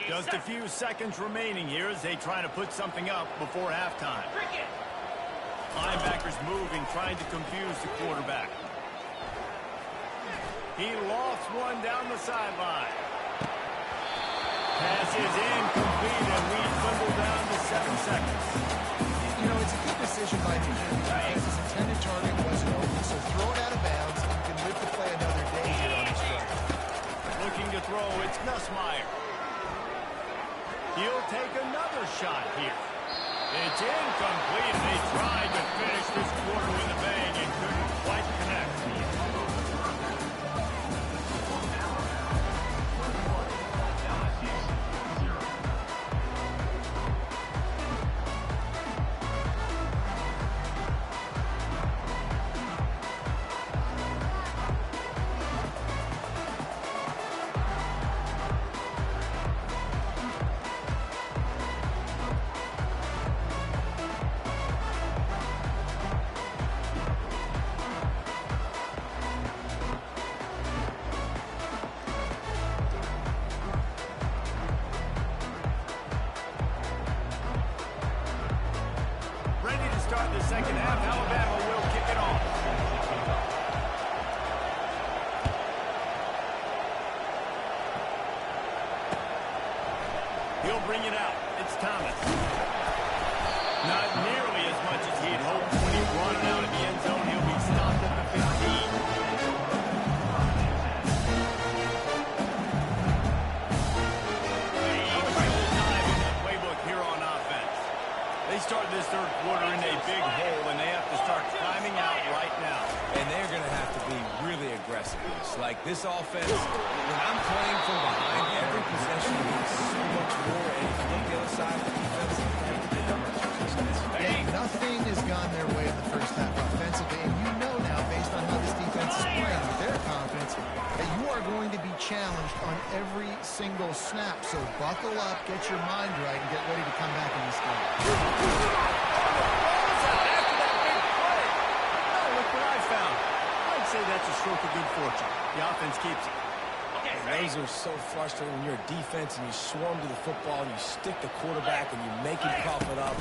Just a few seconds remaining here as they try to put something up before halftime. Linebackers moving, trying to confuse the quarterback. He lost one down the sideline. Pass is incomplete, and we dwindle down to 7 seconds. You know, it's a good decision by the defense. His intended target wasn't open, so throw it out of bounds, and you can live to play another day here on this drive. Looking to throw, it's Nussmeier. He'll take another shot here. It's incomplete. They tried to finish this quarter with a bang and couldn't quite connect. Ready to start the second half. Alabama will kick it off. He'll bring it out. It's Thomas. Not nearly as much as he'd hoped when he brought it out of the end zone. He'll be stopped at the 15. They started this third quarter in a big hole, and they have to start climbing out right now. And they're going to have to be really aggressive. Like this offense, when I'm playing from behind, every possession means so much more. And if you look the other side of the defense, Nothing has gone their way in the first half offensively, and you know now, based on how this defense is playing with their confidence, that you are going to be challenged on every single snap. So buckle up, get your mind right, and get ready to come back in this game. Look what I found. I'd say that's a stroke of good fortune. The offense keeps it. those are so frustrating when you're a defense and you swarm to the football and you stick the quarterback and you make him cough it up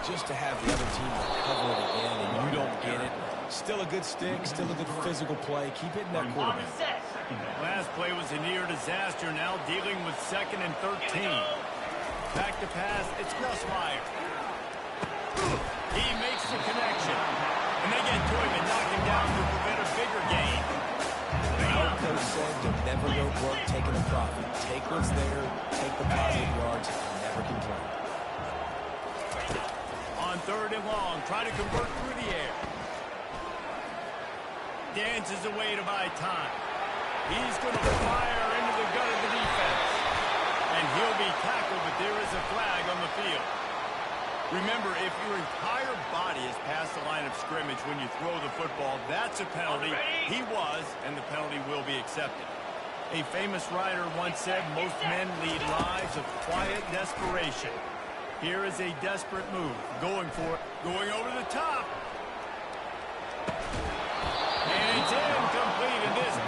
just to have the other team recover it again and you don't get it. Still a good stick, still a good physical play. Keep hitting that quarterback. Last play was a near disaster. Now dealing with 2nd and 13. Back to pass. It's Nussmeier. He makes the connection. And they get to him and knock him down to prevent a bigger gain. Our coach said to never go broke taking a profit. Take what's there, take the positive yards, and never complain. On 3rd and long, try to convert through the air. Dances away to buy time. He's going to fire into the gut of the defense. And he'll be tackled, but there is a flag on the field. Remember, if your entire body is past the line of scrimmage when you throw the football, that's a penalty. He was, and the penalty will be accepted. A famous writer once said, most men lead lives of quiet desperation. Here is a desperate move. Going for it. Going over the top. And it's incomplete in this.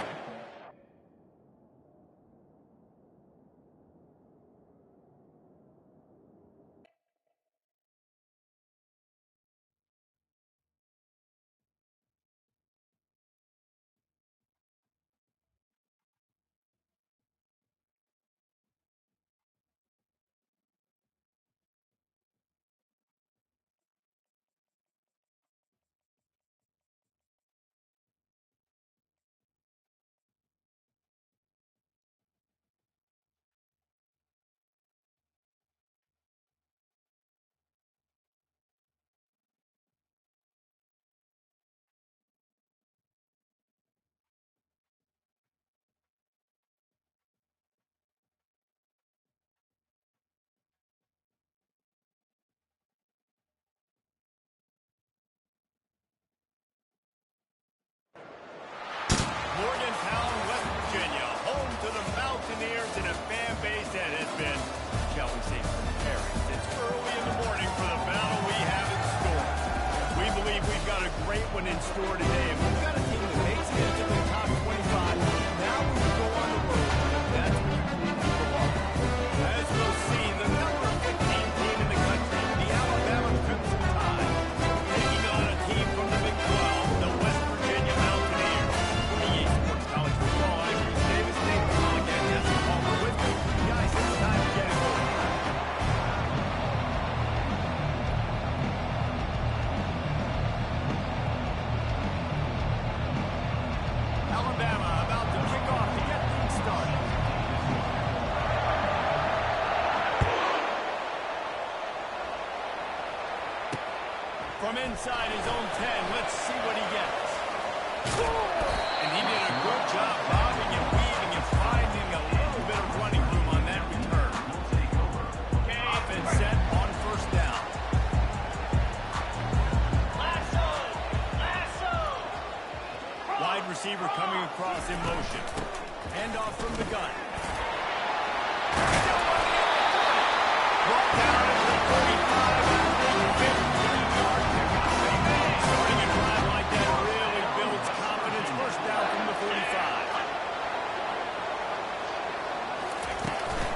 Morgantown, West Virginia, home to the Mountaineers and a fan base that has been, shall we say, preparing since early in the morning for the battle we have in store. We believe we've got a great one in store today, and we've got a team that makes it into the top 25. Now we will go on the road, and that's where you prove you belong. As we'll see, the number 15 team in the country, the Alabama Crimson Tide, taking on a team from the Big 12, the West Virginia Mountaineers. College football inside his own 10. Let's see what he gets. And he did a good job bobbing and weaving and finding a little bit of running room on that return. Offense set on first down. Lasso! Wide receiver coming across in motion. Handoff from the gun. Brought down at the 45 after a 15-yard pickup. Starting a drive like that really builds confidence. First down from the 45.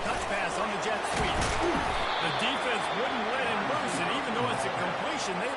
Touch pass on the jet sweep. The defense wouldn't let him loose, and even though it's a completion, they...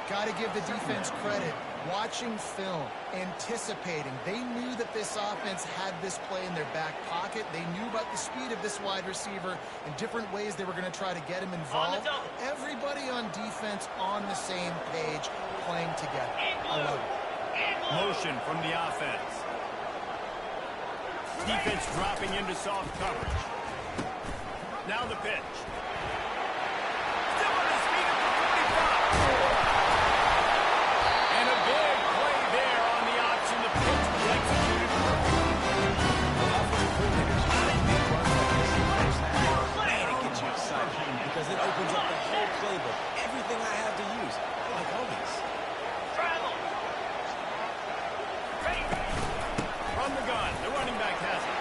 Got to give the defense credit. Watching film, anticipating. They knew that this offense had this play in their back pocket. They knew about the speed of this wide receiver and different ways they were going to try to get him involved. Everybody on defense on the same page, playing together. I love it. Motion from the offense. Defense dropping into soft coverage. Now the pitch. Still on his feet at the 45. And a big play there on the option. The pitch was executed perfectly. Man, it gets you excited because it opens up the whole playbook. Everything I have to use. I like all these. Travel! Ready! From the gun, the running back has it.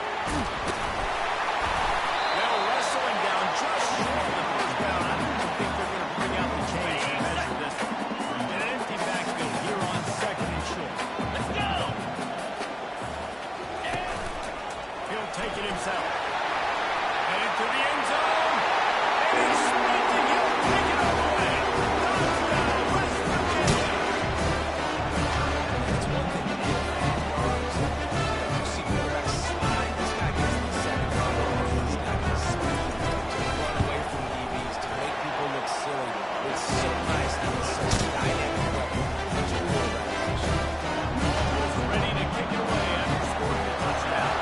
Well, wrestling down just short of the first down. I don't think they're going to bring out the chains and measure this. An empty backfield here on second and short. Let's go! He'll take it himself. Headed to the end zone. And he's sprinting. He'll take it all the way. Touchdown, West Virginia. It's one thing to get yards. You see quarterbacks slide. This guy gets the 7 yard line. He's got the speed to run away from DBs, to make people look silly. It's so nice to be such a dynamic weapon. Such a quarterback position. Almost ready to kick it away after scoring the touchdown.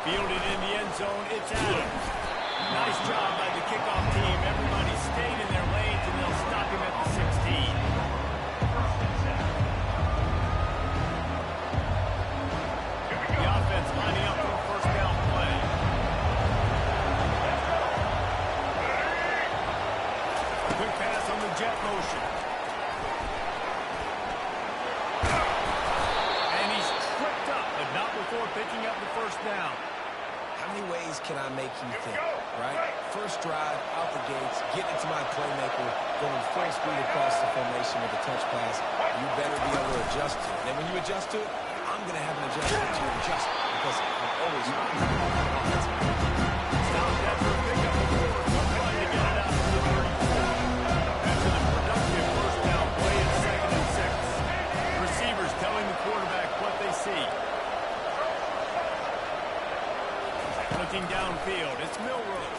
Fielded in the end zone, it's Adams. Nice job by the kickoff team. Everybody stayed in their lanes, and they'll stop him at the 16. The offense lining up for a first down play. Quick pass on the jet motion. And he's tripped up, but not before picking up the first down. How many ways can I make you think, right? First drive, out the gates, get into my playmaker, going full speed across the formation with a touch pass. You better be able to adjust to it. And when you adjust to it, I'm going to have an adjustment to your adjustment because I'm always Stopped after a pickup of 4. Trying to get it out to the 34. After the productive first down play at 2nd and 6. Receivers telling the quarterback what they see. Looking downfield, it's Milroe.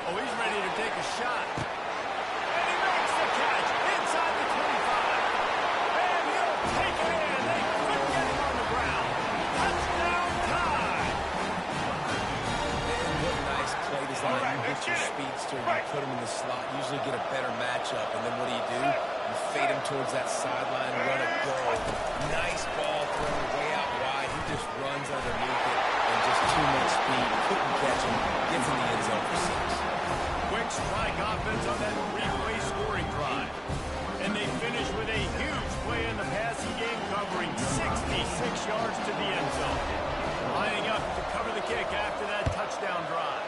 Oh, he's ready to take a shot. And he makes the catch inside the 25. And he'll take it in. They couldn't get him on the ground. Touchdown time. And what nice play design. You get your speedster, you put him in the slot, usually get a better matchup. And then what do? You fade him towards that sideline, run a go. Nice ball thrown way out wide. He just runs underneath it and just too much speed. Couldn't catch him. Gets in the end zone for 6. Quick strike offense on that three-play scoring drive. And they finish with a huge play in the passing game, covering 66 yards to the end zone. Lining up to cover the kick after that touchdown drive.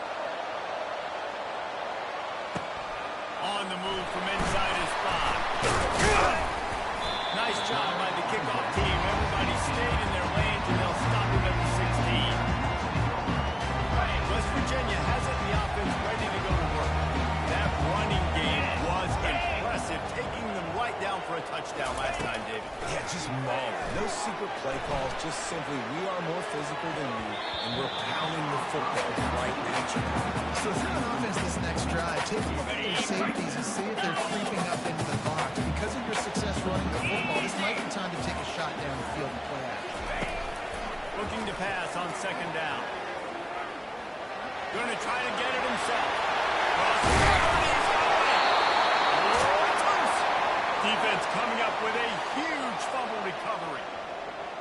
On the move from inside his 5. Nice job by the West Virginia has it, and the offense ready to go to work. That running game was impressive, taking them right down for a touchdown last time, David. Yeah, just mauled. No secret play calls, just simply we are more physical than you, and we're pounding the football right at you. So if you're on offense this next drive, take a look at your safeties and see if they're creeping up into the box. Because of your success running the football, this might be time to take a shot down the field and play action. Looking to pass on second down. Going to try to get it himself. Defense coming up with a huge fumble recovery.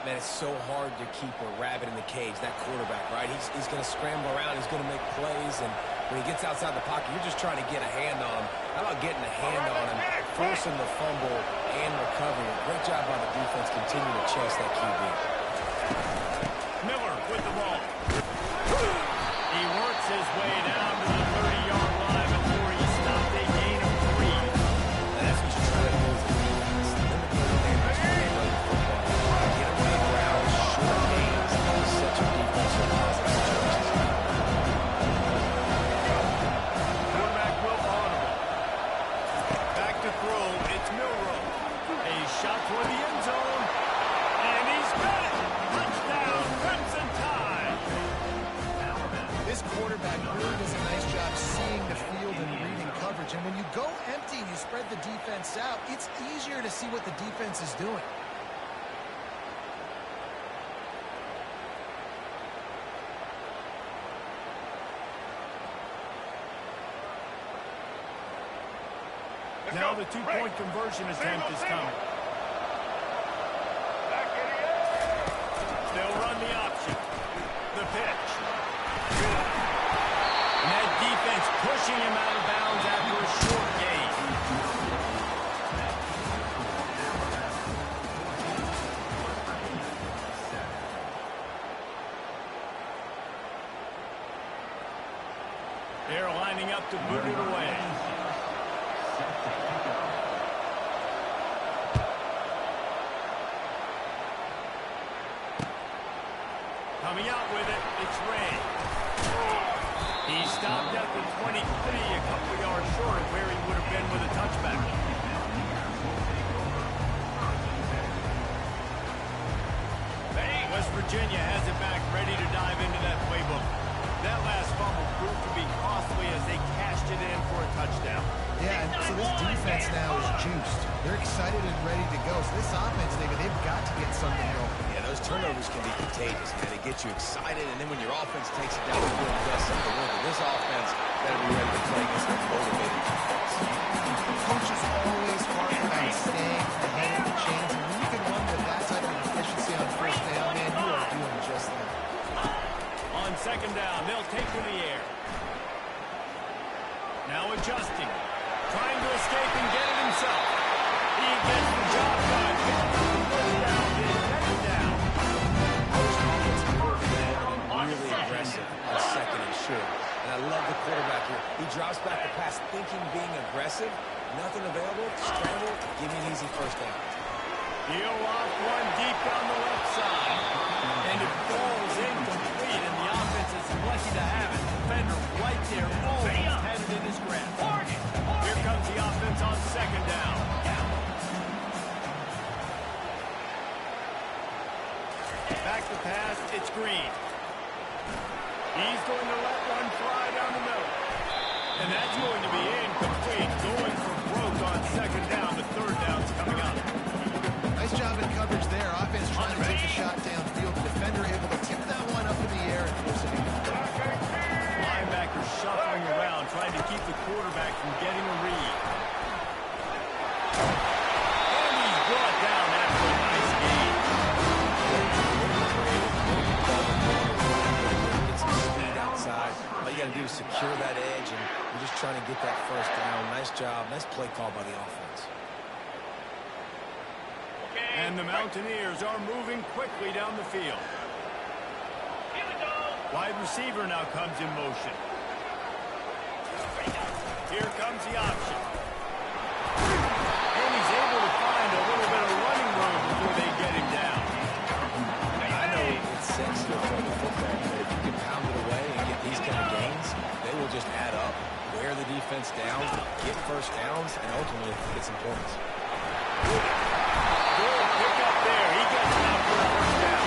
Man, it's so hard to keep a rabbit in the cage, that quarterback, right? He's going to scramble around, he's going to make plays, and when he gets outside the pocket, you're just trying to get a hand on him. How about getting a hand on him, forcing the fumble and recovery? Great job by the defense continuing to chase that QB. Miller with the ball. He works his way down to the 30-yard line before he stopped a gain of 3. And that's what you're trying to do as a defense. Limit the damage when they run the football. Get away around short gains. Such a defensive positive situation. Quarterback will audible. Back to throw. It's Milroe. A shot toward the end zone. And he's got it. Touchdown, Crimson Tide. This quarterback really does a nice job seeing the field and reading coverage. And when you go empty and you spread the defense out, it's easier to see what the defense is doing. Now the two-point conversion attempt is coming. They'll run the option. The pitch. And that defense pushing him out of bounds after a short gain. They're lining up to boot it away. Coming out with it, it's Ray. He stopped at the 23, a couple of yards short of where he would have been with a touchback. West Virginia has it back, ready to dive into that playbook. That last fumble proved to be costly as they cashed it in for a touchdown. Yeah, and so this defense now is juiced. They're excited and ready to go. So this offense, David, they've got to get something going. Yeah, those turnovers can be contagious, man. They get you excited, and then when your offense takes it down the field and does something with it, this offense better be ready to play against a motivated defense. Coach is always hard about staying ahead of the chains, and when you can run with that type of efficiency on first down, man, you are doing just that. On second down, they'll take to the air. Now adjusting. Trying to escape and get it himself. He gets the job done. Really aggressive on second and short. And I love the quarterback here. He drops back the pass thinking being aggressive. Nothing available. Scramble. Give me an easy first down. He'll lock one deep down the left side. And it falls incomplete, and the offense is lucky to have it. Defender right there, almost had it in his grasp. Here comes the offense on second down. Back to pass, it's Green. He's going to let one fly down the middle. And that's going to be incomplete. Going for broke on second down. The third down's coming up. Nice job in coverage there. Offense trying to take the shot downfield. The defender able to tip that one up in the air and force it incomplete. Linebacker shuffling around, trying to keep the quarterback from getting a read. And he's brought down after a nice gain. Get some speed outside. All you got to do is secure that edge, and you're just trying to get that first down. Nice job. Nice play call by the offense. And the Mountaineers are moving quickly down the field. Wide receiver now comes in motion. Here comes the option. And he's able to find a little bit of running room before they get him down. I know it's sexy to throw the football, but if you can pound it away and get these kind of gains, they will just add up, wear the defense down, get first downs, and ultimately get some points. Good pick up there. He gets it out for the first down.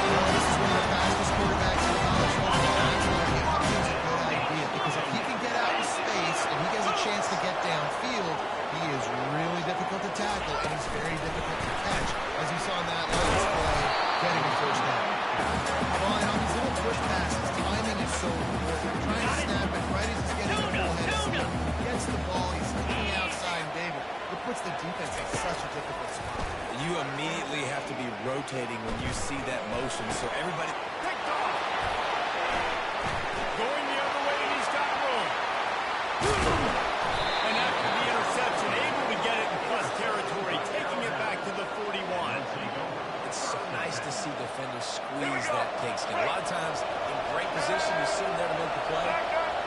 Well, this is one of the fastest quarterbacks in college football. That's why the option's a good idea, because if he can get out in space and he gets a chance to get downfield, he is really difficult to tackle, and he's very difficult to catch, as you saw in that last play, getting a first down. Well, and on these little push passes, timing is so important. Trying to snap it right as he's getting the full head of steam. He gets the ball, he's looking outside, and David, it puts the defense in such a difficult spot. You immediately have to be rotating when you see that motion, so everybody... Picked off. Going the other way, and he's got room. And after the interception, able to get it in plus territory, taking it back to the 41. It's so nice to see defenders squeeze that pigskin. A lot of times, in great position, you see them there to make the play,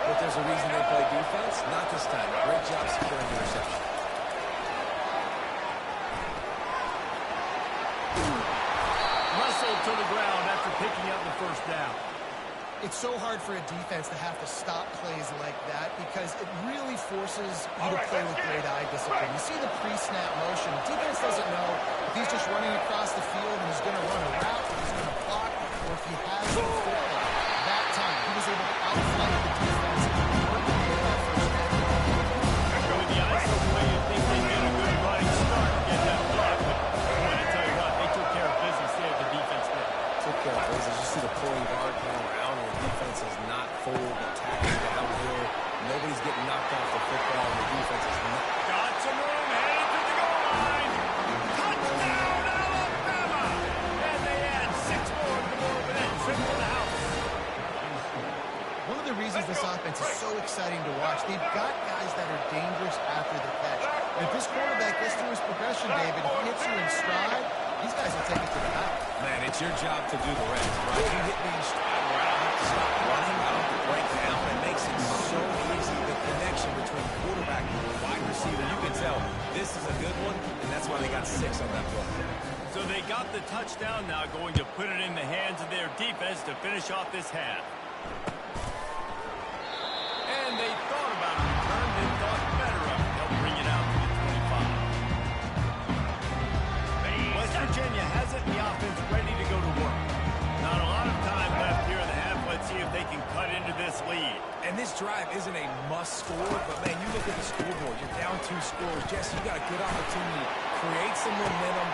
but there's a reason they play defense. Not this time. Great job securing the interception. Wrestled to the ground after picking up the first down. It's so hard for a defense to have to stop plays like that because it really forces you to play with great eye discipline. You see the pre-snap motion. Defense doesn't know if he's just running across the field and he's going to run a route, if he's going to block, or if he has a football. That time, he was able to outflank the defense and work to get that first down. With the ISO play, you think they get a good running start to get that block, but boy, I tell you what, they took care of business there, the defense did. Took care of business. You see the pulling guard going around, and the defense is not full, attacking downhill. Nobody's getting knocked off the football, and the defense is not. Got some room, headed to the goal line. Touchdown, Alabama! And they add 6 more to go with that trip to the house. One of the reasons this offense is so exciting to watch, they've got guys that are dangerous after the catch. And if this quarterback gets through his progression, David, if he hits you in stride, these guys will take it to the house. Man, it's your job to do the rest, right? You hit me in stride where I don't have to stop running, I don't have to break down. It makes it so easy, the connection between quarterback and wide receiver. You can tell this is a good one, and that's why they got 6 on that play. So they got the touchdown now, going to put it in the hands of their defense to finish off this half. And they thought about a return, they thought better of it. They'll bring it out to the 25. West Virginia has it, and the offense ready to go to work. Not a lot of time left here in the half. Let's see if they can cut into this lead. And this drive isn't a must score, but man, you look at the scoreboard, you're down 2 scores. Jesse, you got a good opportunity to create some momentum.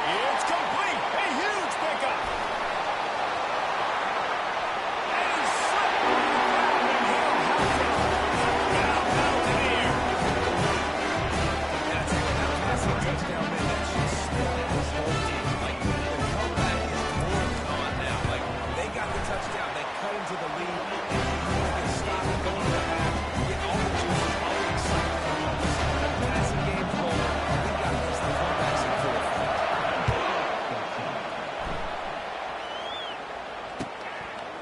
It's complete. A huge pickup. And he's slipped on the ground, and he'll have it. Down to the air. That's a touchdown, man. That should stop this whole team. Like, the comeback is more than on now. Like, they got the touchdown. They cut into the lead. And you can stop it going to the half. Get all the juices, all the excitement. The passing game's rolling. We got this. The comebacks in 4th.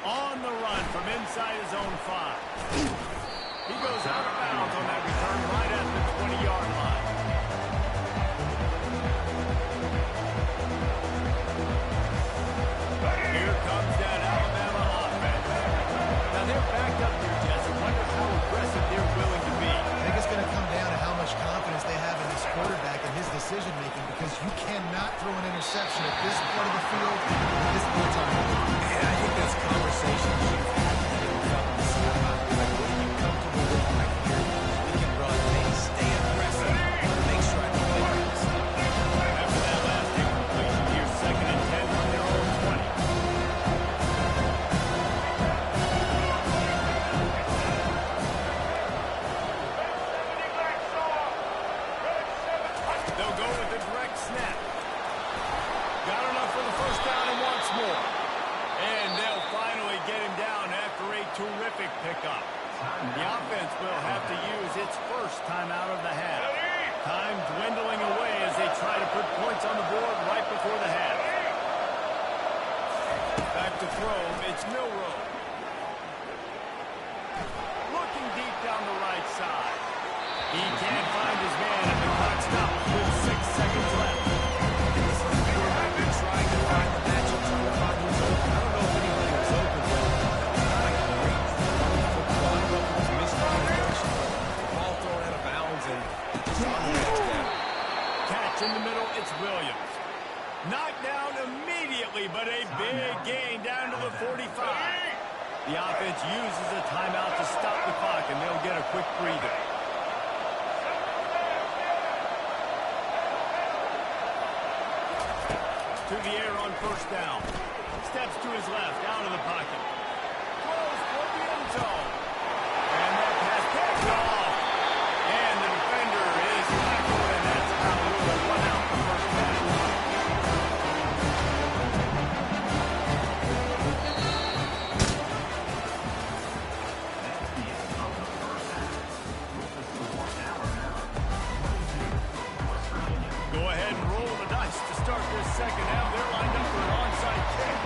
On the run from inside his own 5. He goes out of bounds on that return right at the 20-yard line. Here comes that Alabama offense. Now they're backed up here, Jesse. Wonder how aggressive they're willing to be. I think it's going to come down to how much confidence they have in this quarterback and his decision-making, because you cannot throw an interception at this part of the field at this point in time. And I think that's conversations you've had with up on the sideline. Like, what are you comfortable with right here? We can run things, stay aggressive, make sure I can play this. After that last incompletion, here's 2nd and 10 from their own 20. They'll go with the direct snap. Got enough for the first down and wants more. And they'll finally get him down after a terrific pickup. The offense will have to use its first timeout of the half. Time dwindling away as they try to put points on the board right before the half. Back to throw, it's Milroe. Looking deep down the right side. He can't find his man, and the clock stops with 6 seconds left. This is the quarterback been trying to find the matchup, trying to find who's open. I don't know if anybody was open, but not a great defense uses a timeout to stop the clock, and they'll get a quick breather. To the air on first down. Steps to his left, out of the pocket. Throws for the end zone. And that pass picked off. And the defender is tackled, and that's how we'll run out the first half. That's the end of the first half. With the score now 22 West Virginia. Go ahead and roll the dice to start this second half. They're lined up for an onside kick.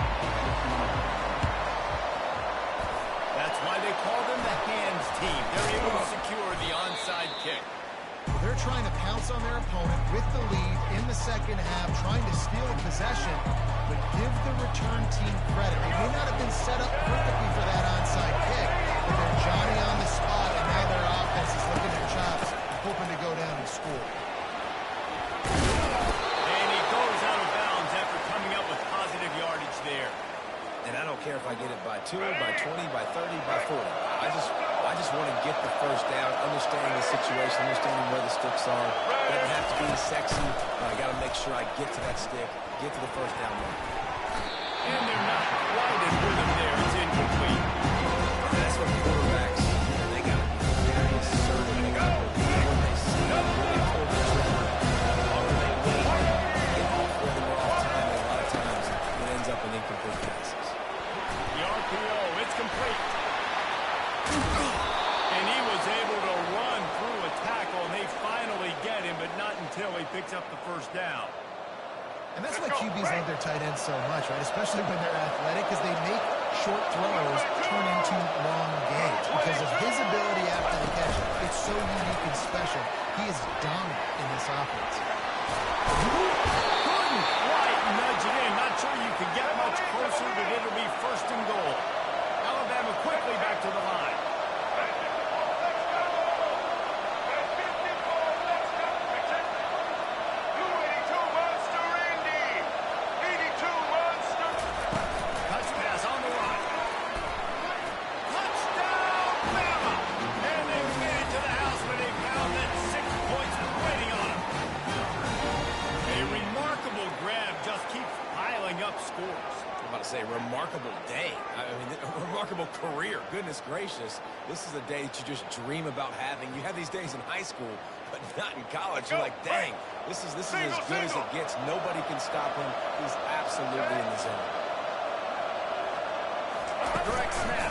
That's why they call them the hands team. They're able to secure the onside kick. Well, they're trying to pounce on their opponent with the lead in the second half, trying to steal a possession, but give the return team credit. They may not have been set up perfectly for that onside kick, but they're Johnny on the spot, and now their offense is looking at chops, hoping to go down and score. And he goes out of bounds after coming up with positive yardage there. And I don't care if I get it by 2, by 20, by 30, by 40. I just want to get the first down, understanding the situation, understanding where the sticks are. Doesn't have to be sexy, but I got to make sure I get to that stick, get to the first down mark. And they're not quite in rhythm there. It's incomplete. And that's what quarterbacks, they got to be very assertive. They got to be when they see it, when they pull the trigger, or when they wait, get off rhythm or off time, and a lot of times it ends up in incomplete passes. The RPO, it's complete. And he was able to run through a tackle, and they finally get him, but not until he picks up the first down. And that's why QBs love their tight ends so much, right? Especially when they're athletic, because they make short throws turn into long gains. Because of his ability after the catch, it's so unique and special. He is dominant in this offense. Couldn't quite nudge it in. Not sure you could get much closer, but it'll be first and goal. Alabama quickly back to the line. Touch pass on the line. Touchdown, Bama! And they made it to the house where they found that 6 points waiting on them. A remarkable grab just keeps piling up scores. I'm about to say, remarkable day. I mean, a remarkable career. Goodness gracious. This is a day that you just dream about having. You have these days in high school, but not in college. You're like, dang, this is as good as it gets. Nobody can stop him. He's absolutely in the zone. Direct snap.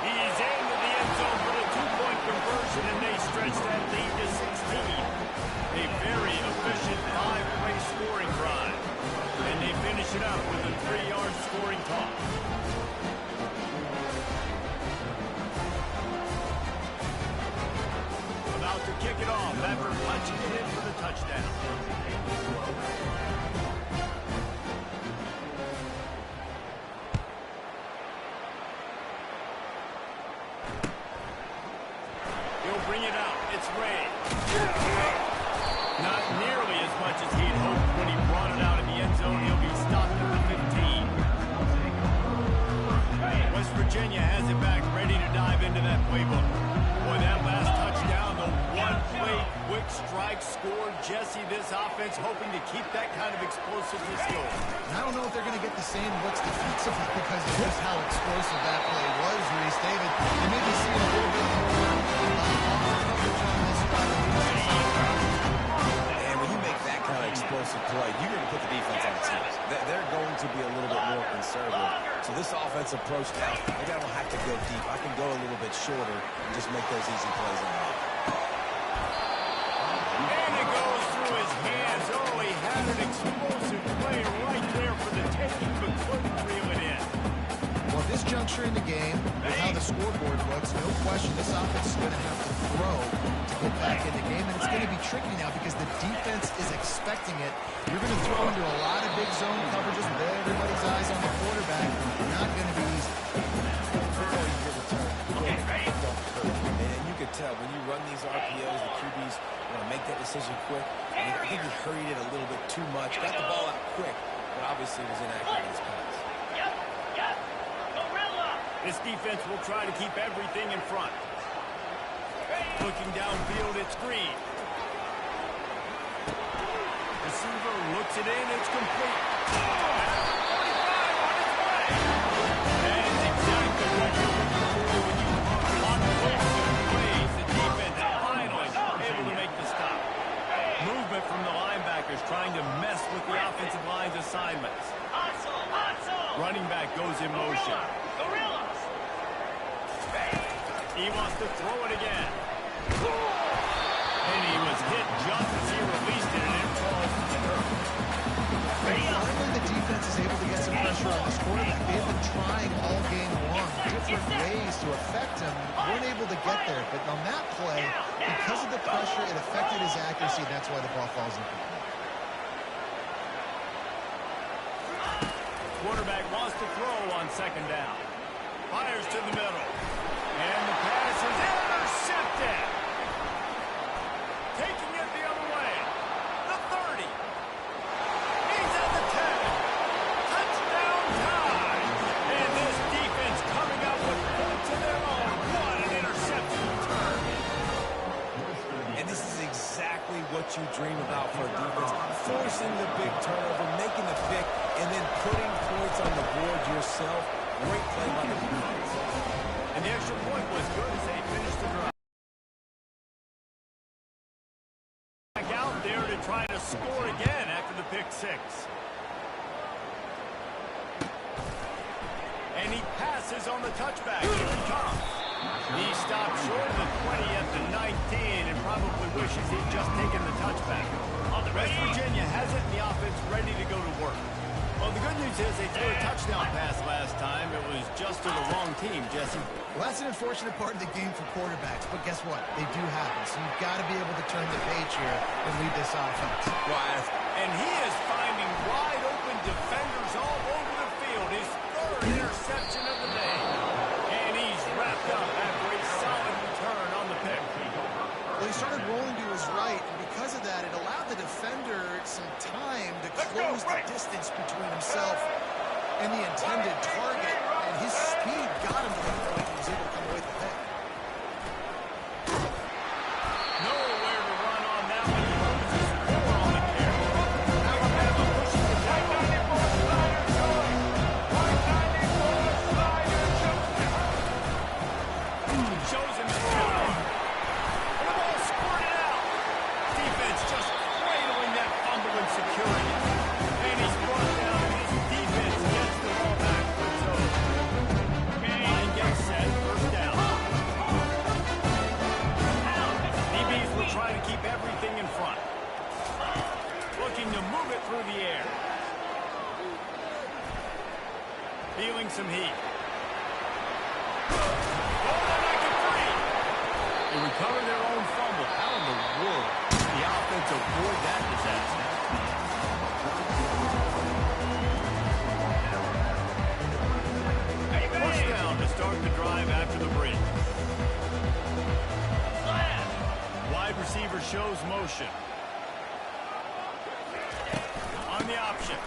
He's into the end zone for the 2-point conversion, and they stretch that lead to 16. A very efficient 5-play scoring drive. And they finish it up with a 3-yard scoring toss. About to kick it off after punching it in for the touchdown. He'll bring it out. It's Ray. Not nearly as much as he'd hoped when he brought it out in the end zone. He'll be stopped at the 15. West Virginia has it back, ready to dive into that playbook. Boy, that last touchdown, the one-play quick strike scored. Jesse, this offense hoping to keep that kind of explosiveness going. And I don't know if they're going to get the same looks defensively because of just how explosive that play was, Reese. David, you may be seeing a little bit more coverage on this drive. And when you make that kind of explosive play, you're going to put the defense on its heels. They're going to be a little bit more conservative. So this offense approach now, maybe I don't have to go deep. I can go a little bit shorter and just make those easy plays on the And it goes through his hands. Oh, he had an explosive play right there for the taking, but couldn't reel it in. Well, at this juncture in the game, with how the scoreboard looks, no question this offense is going to have to throw to get back in the game. And it's going to be tricky now because the defense is expecting it. You're going to throw into a lot of big zone coverages with everybody's eyes on the quarterback. Not going to be easy. And you could tell when you run these RPOs, the QBs want to make that decision quick. And I think he hurried it a little bit too much. Got the ball out quick, but obviously was inaccurate in his pass. Yep. Gorilla. This defense will try to keep everything in front. Looking downfield, it's Green. Receiver looks it in, it's complete. That's exactly what you're looking for when you on the plays. The defense finally able to make the stop. Movement from the linebackers trying to mess with the offensive line's assignments. Running back goes in motion. He wants to throw it again. And he was hit just as he released it, and it falls to the earth. Finally, the defense is able to get some pressure on this quarterback. They've been trying all game long, different ways to affect him. Weren't able to get there, but on that play, because of the pressure, it affected his accuracy. That's why the ball falls incomplete. Quarterback wants to throw on second down. Fires to the middle. And the pass is intercepted. Taking it the other way. The 30. He's at the 10. Touchdown time. And this defense coming up with points of their own. What an interception return. And this is exactly what you dream about for a defense. Forcing the big turnover, making the pick, and then putting points on the board yourself. Great play by the defense. And the extra point was good as they finished the drive. Back out there to try to score again after the pick six. And he passes on the touchback. Here he comes. He stopped short of the 20 at the 19 and probably wishes he'd just taken the touchback. West Virginia has it in the offense ready to go to work. Well, the good news is they threw a touchdown pass last time. It was just to the wrong team, Jesse. Well, that's an unfortunate part of the game for quarterbacks, but guess what? They do happen, so you've got to be able to turn the page here and lead this offense. Right. And he is finding wide open defenders all over the field. His third interception of the day. And he's wrapped up after a solid return on the pick. Well, he started rolling to his right, and because of that, it allowed the defender some time to close the distance between himself and the intended target, and his speed got him to the point he was able to come away with the pick. Nowhere to run on that one. He loses 4 on the carry. Alabama pushes the tackle. Shows him his power. And the ball squirted out. Defense just cradling that fumble and security. And he's brought down, and his defense gets the ball back for its own. Line gets set, first down. DBs will try to keep everything in front. Looking to move it through the air. Feeling some heat. They recover their own fumble. How in the world did the offense avoid that disaster? First down to start the drive after the break. Wide receiver shows motion. On the option.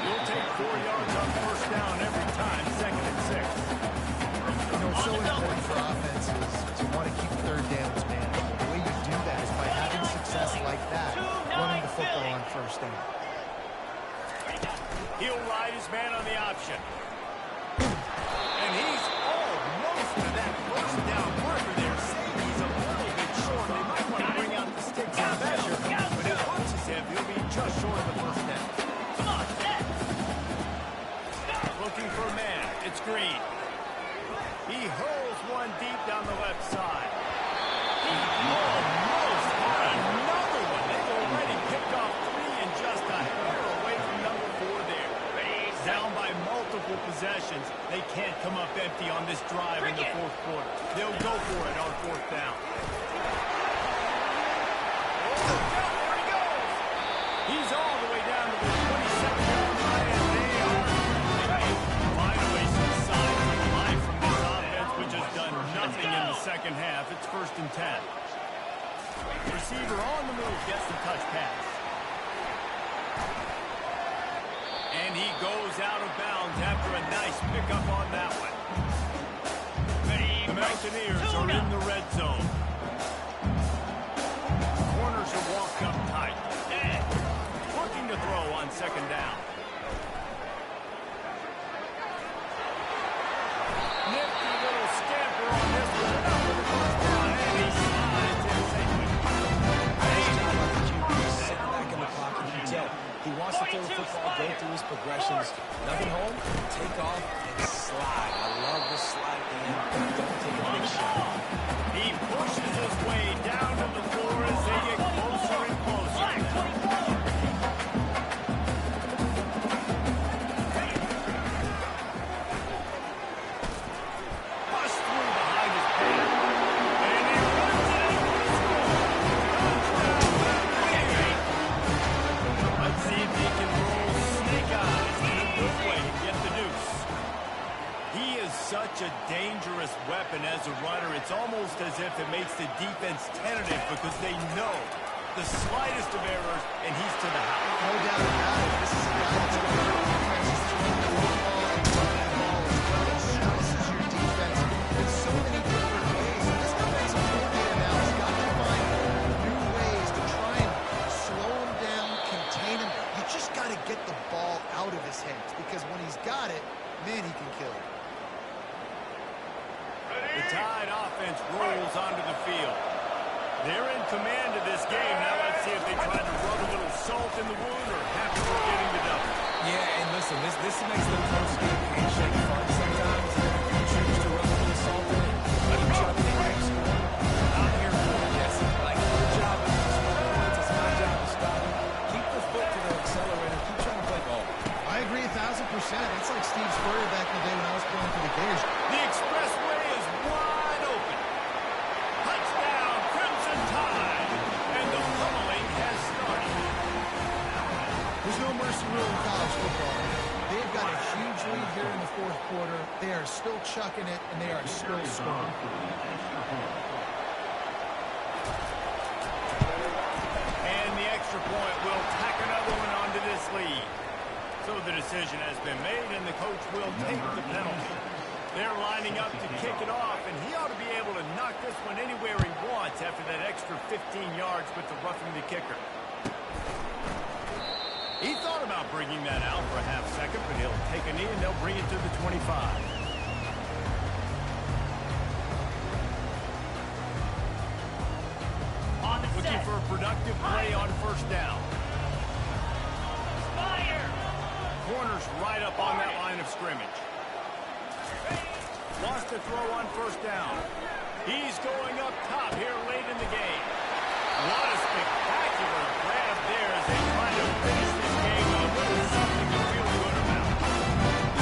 You'll take 4 yards on first down every time, 2nd and 6. You know, it's so important for offenses to want to keep third downs manageable. The way you do that is by having success like that, running the football on first down. He'll ride his man on the option. And he's almost to that first down marker there. Saying he's a little bit short. They might want to bring out the sticks and measure, but it looks as if he'll be just short of the first down. Looking for a man. It's Green. He hurls one deep down the left side. He almost got another one. They've already picked off 3 and just a hair away from number 4 there. Down by multiple possessions. They can't come up empty on this drive in the 4th quarter. They'll go for it on 4th down. Oh, there he goes. He's all the way down to the 27-yard line, and they are finally some signs of life from this offense, which has done nothing in the second half. It's 1st and 10. Receiver on the move gets the touch pass. And he goes out of bounds after a nice pickup on that one. The Mountaineers are in the red zone. Corners are walked up tight. Looking to throw on second down. Nifty little scamper on this one. Up for the first down, and he slides in safely. Nice job by the QB. Sitting back in the pocket. You can tell he wants to throw the football, go through his progressions. Nothing home, take off, and slide. I love the slide at the end. Don't take a big shot. He pushes his way down to the floor as they get closer and closer. Bust through behind his back. And he runs it in for the score. Let's see if he can roll snake eyes in a good way to get the deuce. He is such a dangerous weapon as a runner. It's almost as if it makes the defense tentative because they know the slightest of errors, and he's to the house. No doubt about it. This is a guy that's going to hurt defenses throwing the football and running the ball as well. It stresses your defense in so many different ways. And this defensive coordinator now has got to find new ways to try and slow him down, contain him. You just got to get the ball out of his hands because when he's got it, man, he can kill it. The Tide offense rolls onto the field. They're in command of this game. Now let's see if they try to rub a little salt in the wound or have to getting the double. Yeah, and listen, this makes the post-game handshake fun sometimes. If you choose to rub a little salt in it, let each other take the score. I'm here for it. Yes, like your job is to score points. It's my job to stop it. Keep the foot to the accelerator. Keep trying to play ball. I agree 1,000%. It's like Steve Spurrier back in the day when I was playing for the Gators. The expressway is wide open. Touchdown, Crimson Tide. And the pummeling has started. There's no mercy rule in college football. They've got a huge lead here in the fourth quarter. They are still chucking it, and they are still scoring. And the extra point will tack another one onto this lead. So the decision has been made, and the coach will take the penalty. They're lining up to kick it off, and he ought to be able to knock this one anywhere he wants after that extra 15 yards with the roughing the kicker. He thought about bringing that out for a half second, but he'll take a knee, and they'll bring it to the 25. On the Looking set. for a productive play on first down. Fire. Corners right up on that line of scrimmage. Wants to throw on first down. He's going up top here late in the game. What a spectacular grab there as they try to finish this game on a little something to feel good about.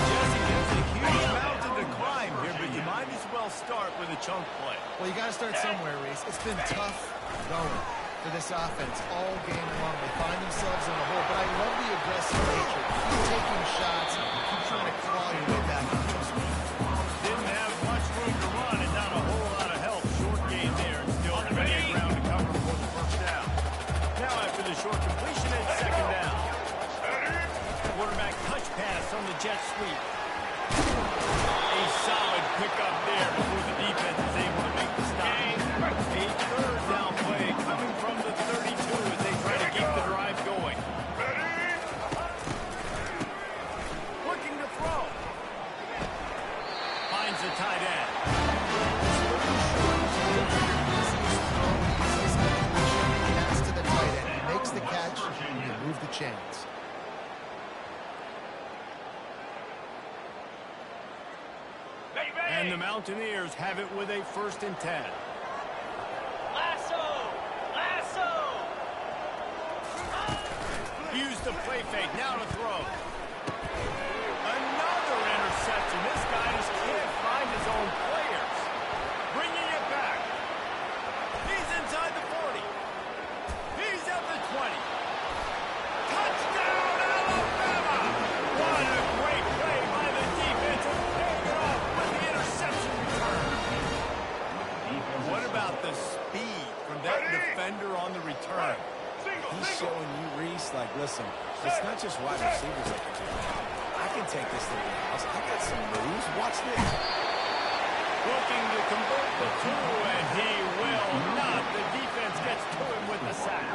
Jesse, there's a huge mountain to climb here, but you might as well start with a chunk play. Well, you got to start somewhere, Reese. It's been tough going for this offense all game long. They find themselves in a hole, but I love the aggressive nature. Keep taking shots, keep trying to claw your way back into this one. Didn't have much room to run and not a whole lot of help. Short game there and still plenty of ground to cover for the first down. Now after the short completion, it's second down. Quarterback touch pass on the jet sweep. A solid pickup there before the defense is able to make the stop. A third down play coming from the 32 as they try to keep the drive going. Looking to throw. Finds the tight end. Pass to the tight end. He makes the catch, and you move the chains. And the Mountaineers have it with a 1st and 10. Lasso. Lasso. Use the play fake, now to throw. Another interception. This guy just can't find his own players. Bringing it back. He's inside the 40. He's at the 20. Touchdown, Alabama! What a great play by the defense and paying it off with the interception return. What about the speed from that defender on the return? He's showing you, Reese, like, listen, it's not just wide receivers that can do it. I can take this thing to the house. I got some moves. Watch this. Looking to convert the two, and he will not. The defense gets to him with the sack.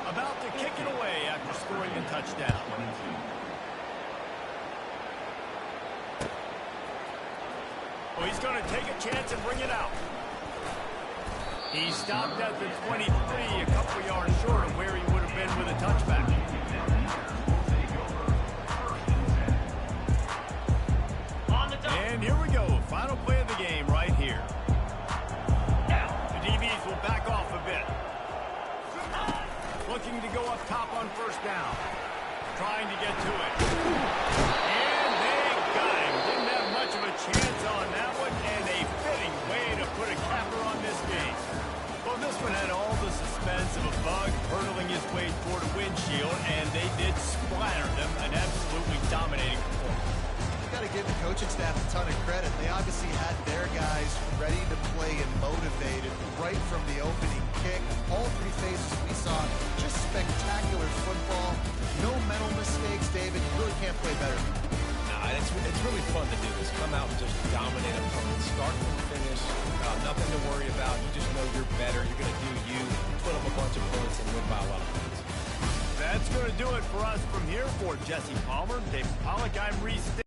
About to kick it away after scoring a touchdown. Well, he's going to take a chance and bring it out. He stopped at the 23, a couple yards short of where he would have been with a touchback. And here we go, final play of the game right here. The DBs will back off a bit. Looking to go up top on first down. Trying to get to it. And they got him. Didn't have much of a chance on that one, and a fitting way to put a capper on this game. Well, this one had all the suspense of a bug hurtling his way toward a windshield, and they did splatter them, an absolutely dominating performance. Got to give the coaching staff a ton of credit. They obviously had their guys ready to play and motivated right from the opening kick. All three phases we saw just spectacular football. No mental mistakes, David. You really can't play better. Nah, it's really fun to do this. Come out and just dominate them from start to finish. Nothing to worry about. You just know you're better. You're going to do you. Put up a bunch of points and win by a lot of points. That's going to do it for us from here. For Jesse Palmer, David Pollack, I'm Reese.